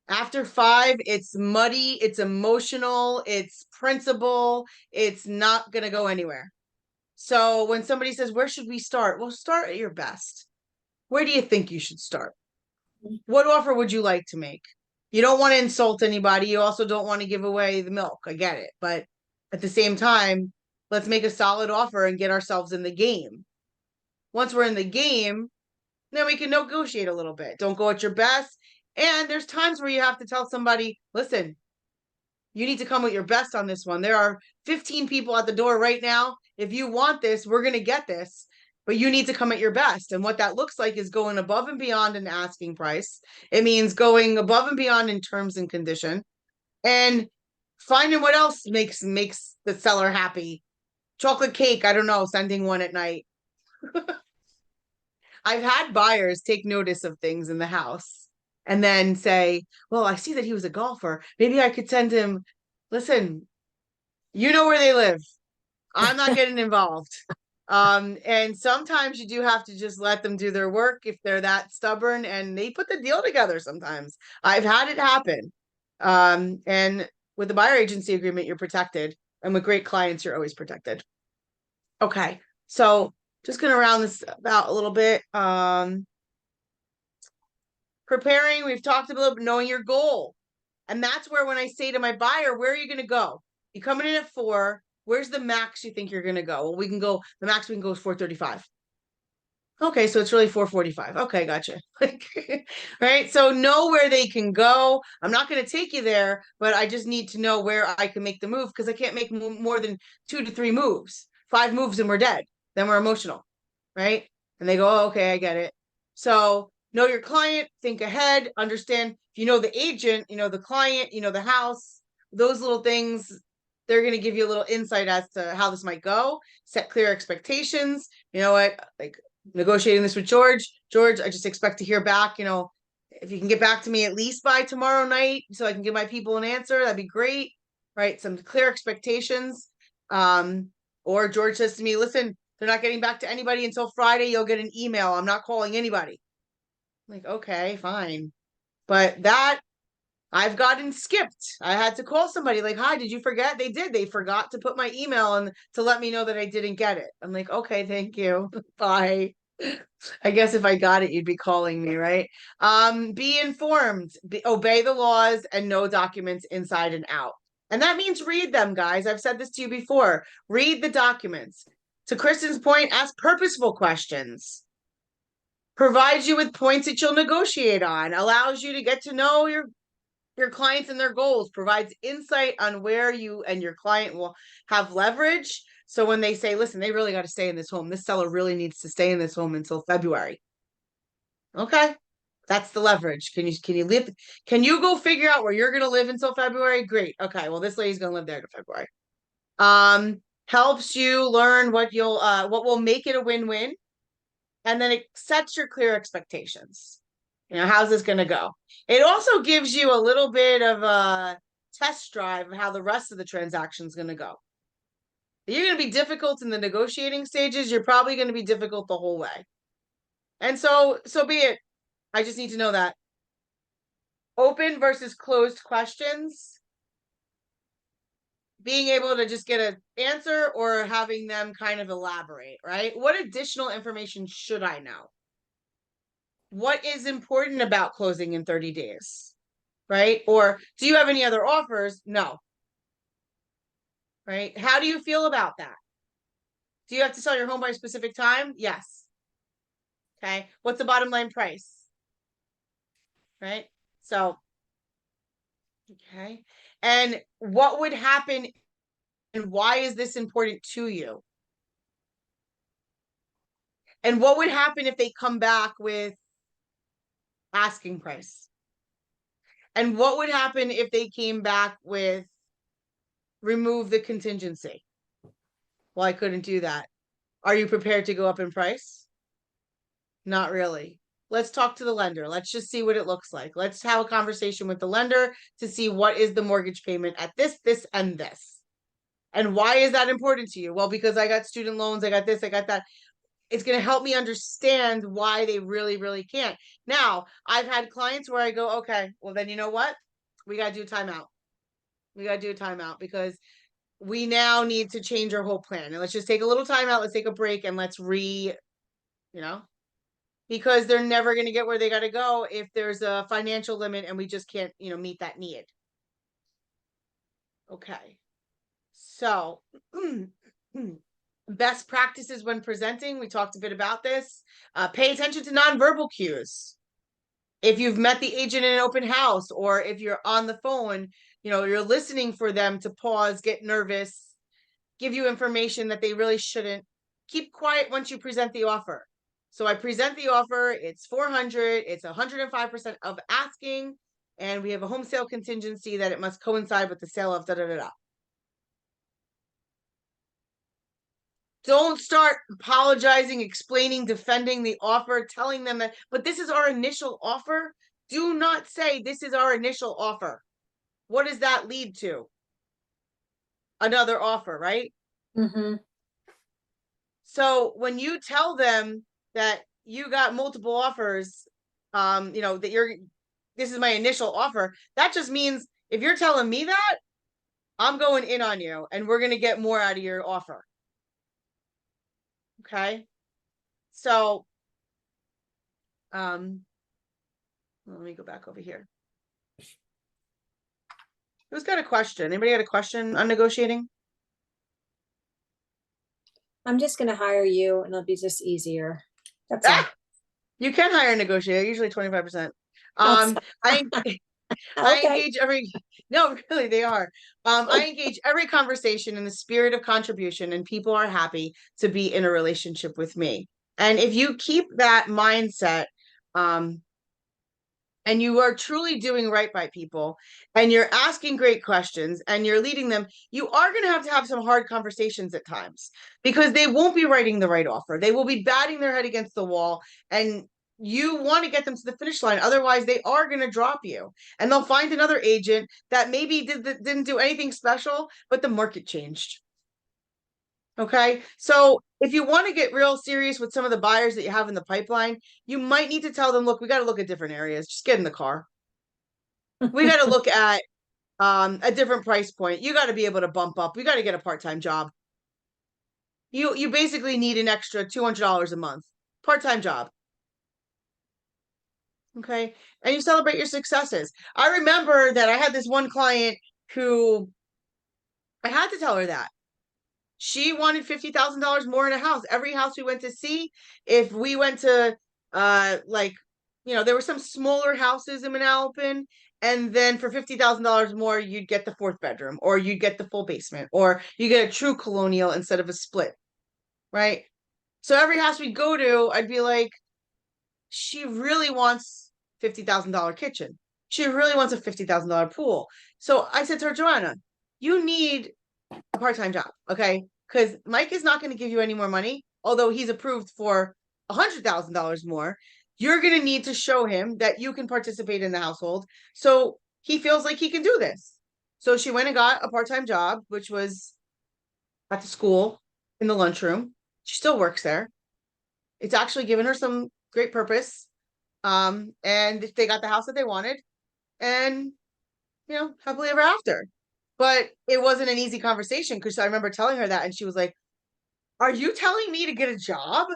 After 5, it's muddy, it's emotional, it's principle, it's not going to go anywhere. So when somebody says, where should we start? Well, start at your best. Where do you think you should start? What offer would you like to make? You don't want to insult anybody. You also don't want to give away the milk. I get it. But at the same time, let's make a solid offer and get ourselves in the game. Once we're in the game, then we can negotiate a little bit. Don't go at your best. And there's times where you have to tell somebody, listen, you need to come with your best on this one. There are 15 people at the door right now. If you want this, we're going to get this. But you need to come at your best. And what that looks like is going above and beyond an asking price. It means going above and beyond in terms and condition. And finding what else makes the seller happy. Chocolate cake, I don't know, sending one at night. I've had buyers take notice of things in the house and then say, well, I see that he was a golfer. Maybe I could send him, listen, you know where they live. I'm not getting involved. And sometimes you do have to just let them do their work if they're that stubborn, and they put the deal together sometimes. I've had it happen. And with the buyer agency agreement, you're protected. And with great clients, you're always protected. Okay. So just going to round this out a little bit. preparing, we've talked about knowing your goal. And that's where when I say to my buyer, where are you going to go? You coming in at 4. Where's the max you think you're going to go? Well, we can go, the max we can go is 435. Okay, so it's really 445. Okay, gotcha. Right? So know where they can go. I'm not going to take you there, but I just need to know where I can make the move because I can't make more than 2 to 3 moves. 5 moves and we're dead. Then we're emotional, right? And they go, oh, okay, I get it. So know your client, think ahead, understand. If you know the agent, you know the client, you know the house, those little things, they're going to give you a little insight as to how this might go. Set clear expectations. You know what? Like, negotiating this with George. George, I just expect to hear back, you know, if you can get back to me at least by tomorrow night so I can give my people an answer, that'd be great. Right? Some clear expectations. Or George says to me, listen, they're not getting back to anybody until Friday. You'll get an email. I'm not calling anybody. I'm like, okay, fine. But that I've gotten skipped. I had to call somebody like, hi, did you forget? They did. They forgot to put my email and to let me know that I didn't get it. I'm like, okay, thank you. Bye. I guess if I got it, you'd be calling me, right? Be informed, obey the laws, and know documents inside and out. And that means read them, guys. I've said this to you before. Read the documents. To Kristen's point, ask purposeful questions. Provides you with points that you'll negotiate on. Allows you to get to know your clients and their goals, provides insight on where you and your client will have leverage. So when they say, listen, they really got to stay in this home, this seller really needs to stay in this home until February. Okay, that's the leverage. Can you live? Can you go figure out where you're going to live until February? Great. Okay, well, this lady's going to live there to February. Helps you learn what will make it a win-win, and then it sets your clear expectations. You know, how's this going to go? It also gives you a little bit of a test drive of how the rest of the transaction is going to go. You're going to be difficult in the negotiating stages. You're probably going to be difficult the whole way. And so be it. I just need to know that. Open versus closed questions. Being able to just get an answer or having them kind of elaborate, right? What additional information should I know? What is important about closing in 30 days, right? Or do you have any other offers? No. Right? How do you feel about that? Do you have to sell your home by a specific time? Yes. Okay. What's the bottom line price? Right? So, okay. And what would happen and why is this important to you? And what would happen if they come back with asking price? And what would happen if they came back with remove the contingency? Well, I couldn't do that. Are you prepared to go up in price? Not really. Let's talk to the lender. Let's just see what it looks like. Let's have a conversation with the lender to see what is the mortgage payment at this, and this. And why is that important to you? Well, because I got student loans, I got this, I got that. It's going to help me understand why they really, really can't. Now, I've had clients where I go, okay, well, then you know what? We got to do a timeout. We got to do a timeout because we now need to change our whole plan. And let's just take a little time out. Let's take a break and let's because they're never going to get where they got to go if there's a financial limit and we just can't, meet that need. Okay. So best practices when presenting. We talked a bit about this. Pay attention to nonverbal cues. If you've met the agent in an open house or if you're on the phone, you're listening for them to pause, get nervous, give you information that they really shouldn't. Keep quiet once you present the offer. So I present the offer, it's 400, it's 105% of asking, and we have a home sale contingency that it must coincide with the sale of da-da-da-da. Don't start apologizing, explaining, defending the offer, telling them that, but this is our initial offer. Do not say this is our initial offer. What does that lead to? Another offer, right? Mm-hmm. So when you tell them that you got multiple offers, that this is my initial offer, that just means if you're telling me that, I'm going in on you and we're going to get more out of your offer. Okay. So, let Let me go back over here. Who's got a question? Anybody got a question on negotiating? I'm just gonna hire you and it'll be just easier. That's all. You can hire a negotiator, usually 25%. That's- I Okay. engage no, really, they are. I engage every conversation in the spirit of contribution, and people are happy to be in a relationship with me. And if you keep that mindset, and you are truly doing right by people, and you're asking great questions, and you're leading them, you are going to have some hard conversations at times, because they won't be writing the right offer. They will be batting their head against the wall, and you want to get them to the finish line. Otherwise, they are going to drop you, and they'll find another agent that maybe didn't do anything special, but the market changed. Okay, so if you want to get real serious with some of the buyers that you have in the pipeline, you might need to tell them, look, we got to look at different areas. Just get in the car. We got to look at a different price point. You got to be able to bump up. We got to get a part-time job. You basically need an extra $200 a month. Part-time job. Okay, and you celebrate your successes. I remember that I had this one client who I had to tell her that. She wanted $50,000 more in a house. Every house we went to see, if we went to like, there were some smaller houses in Manalapan, and then for $50,000 more, you'd get the 4th bedroom, or you'd get the full basement, or you get a true colonial instead of a split, right? So every house we'd go to, I'd be like, she really wants $50,000 kitchen. She really wants a $50,000 pool. So I said to her, Joanna, you need a part-time job, okay? Because Mike is not going to give you any more money, although he's approved for $100,000 more. You're going to need to show him that you can participate in the household, so he feels like he can do this. So she went and got a part-time job, which was at the school in the lunchroom. She still works there. It's actually given her some great purpose. And they got the house that they wanted, and happily ever after. But it wasn't an easy conversation, because I remember telling her that, and she was like, are you telling me to get a job?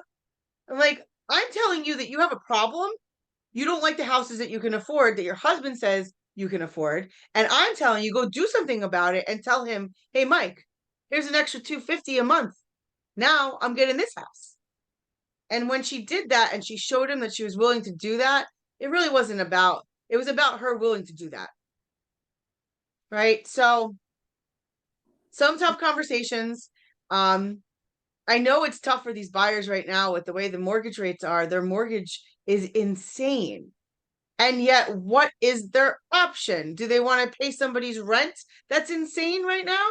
I'm like, I'm telling you that you have a problem. You don't like the houses that you can afford, that your husband says you can afford. And I'm telling you, go do something about it and tell him, hey, Mike, here's an extra $250 a month. Now I'm getting this house. And when she did that and she showed him that she was willing to do that, it really wasn't about, it was about her willing to do that. Right? So some tough conversations. I know it's tough for these buyers right now with the way the mortgage rates are. Their mortgage is insane. And yet, what is their option? Do they want to pay somebody's rent? That's insane right now.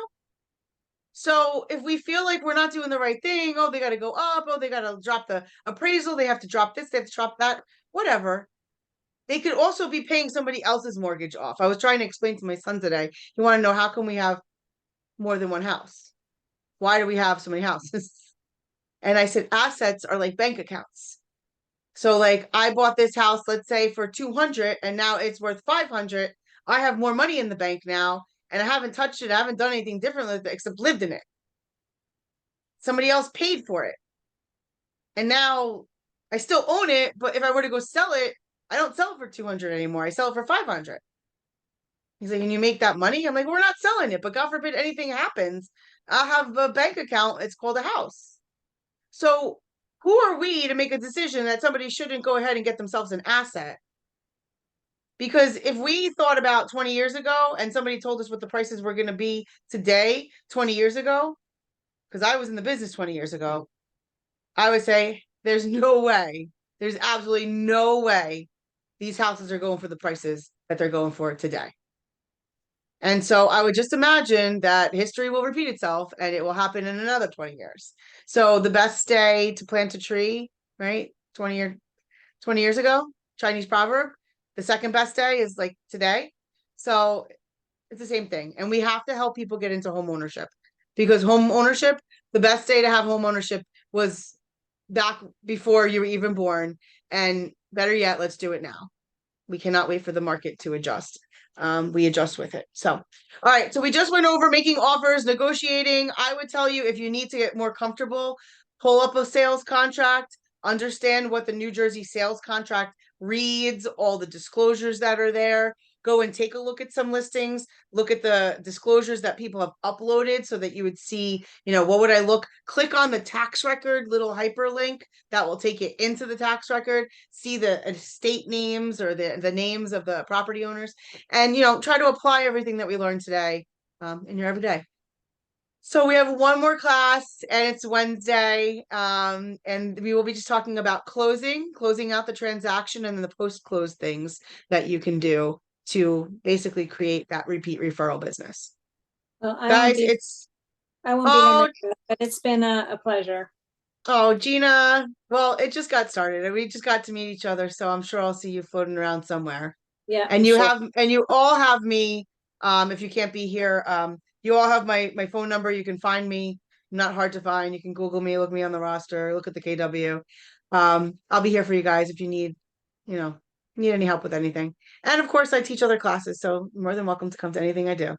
So if we feel like we're not doing the right thing, oh, they got to go up, oh, they got to drop the appraisal, they have to drop this, they have to drop that, whatever. They could also be paying somebody else's mortgage off. I was trying to explain to my son today. He wanted to know, how can we have more than one house? Why do we have so many houses? And I said, assets are like bank accounts. So like, I bought this house, let's say for 200, and now it's worth 500. I have more money in the bank now, and I haven't touched it. I haven't done anything different with it except lived in it. Somebody else paid for it. And now I still own it, but if I were to go sell it, I don't sell it for 200 anymore. I sell it for 500. He's like, can you make that money? I'm like, we're not selling it, but God forbid anything happens, I'll have a bank account. It's called a house. So who are we to make a decision that somebody shouldn't go ahead and get themselves an asset? Because if we thought about 20 years ago and somebody told us what the prices were going to be today, 20 years ago, because I was in the business 20 years ago, I would say there's no way, there's absolutely no way these houses are going for the prices that they're going for today. And so I would just imagine that history will repeat itself, and it will happen in another 20 years. So the best day to plant a tree, right? 20 years ago, Chinese proverb. The second best day is like today. So it's the same thing. And we have to help people get into home ownership, because home ownership, the best day to have home ownership was back before you were even born. And better yet, let's do it now. We cannot wait for the market to adjust. We adjust with it. So, all right. So we just went over making offers, negotiating. I would tell you, if you need to get more comfortable, pull up a sales contract, understand what the New Jersey sales contract reads, all the disclosures that are there. Go and take a look at some listings, look at the disclosures that people have uploaded so that you would see, what would I look? Click on the tax record little hyperlink that will take you into the tax record, see the estate names or the names of the property owners, and, try to apply everything that we learned today in your everyday. So we have one more class and it's Wednesday. And we will be just talking about closing out the transaction and then the post-close things that you can do to basically create that repeat referral business. Well, Guys, I won't be here next week, but it's been a pleasure. Oh, Gina, well, it just got started and we just got to meet each other. So I'm sure I'll see you floating around somewhere. Yeah. And I'm you sure. you all have me, if you can't be here, you all have my phone number. You can find me. I'm not hard to find. You can Google me, look me on the roster, look at the KW. I'll be here for you guys if you need any help with anything. And of course, I teach other classes, so you're more than welcome to come to anything I do.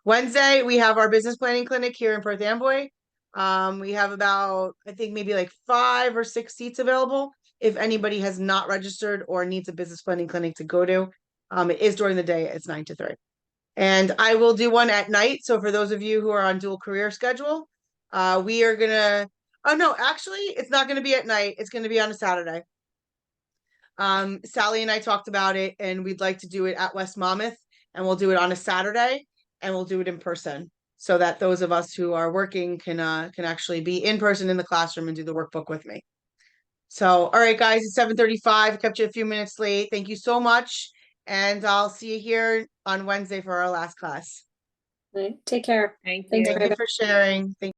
Wednesday, we have our business planning clinic here in Perth Amboy. We have about, I think maybe like 5 or 6 seats available. If anybody has not registered or needs a business planning clinic to go to, it is during the day. It's 9 to 3. And I will do one at night. So for those of you who are on dual career schedule, we are gonna, oh no, actually it's not gonna be at night. It's gonna be on a Saturday. Sally and I talked about it and we'd like to do it at West Monmouth and we'll do it on a Saturday and we'll do it in person so that those of us who are working can actually be in person in the classroom and do the workbook with me. So, all right, guys, it's 7:35. Kept you a few minutes late. Thank you so much. And I'll see you here on Wednesday for our last class. Right. Take care. Thank Thanks, you. Thank you for sharing. Thank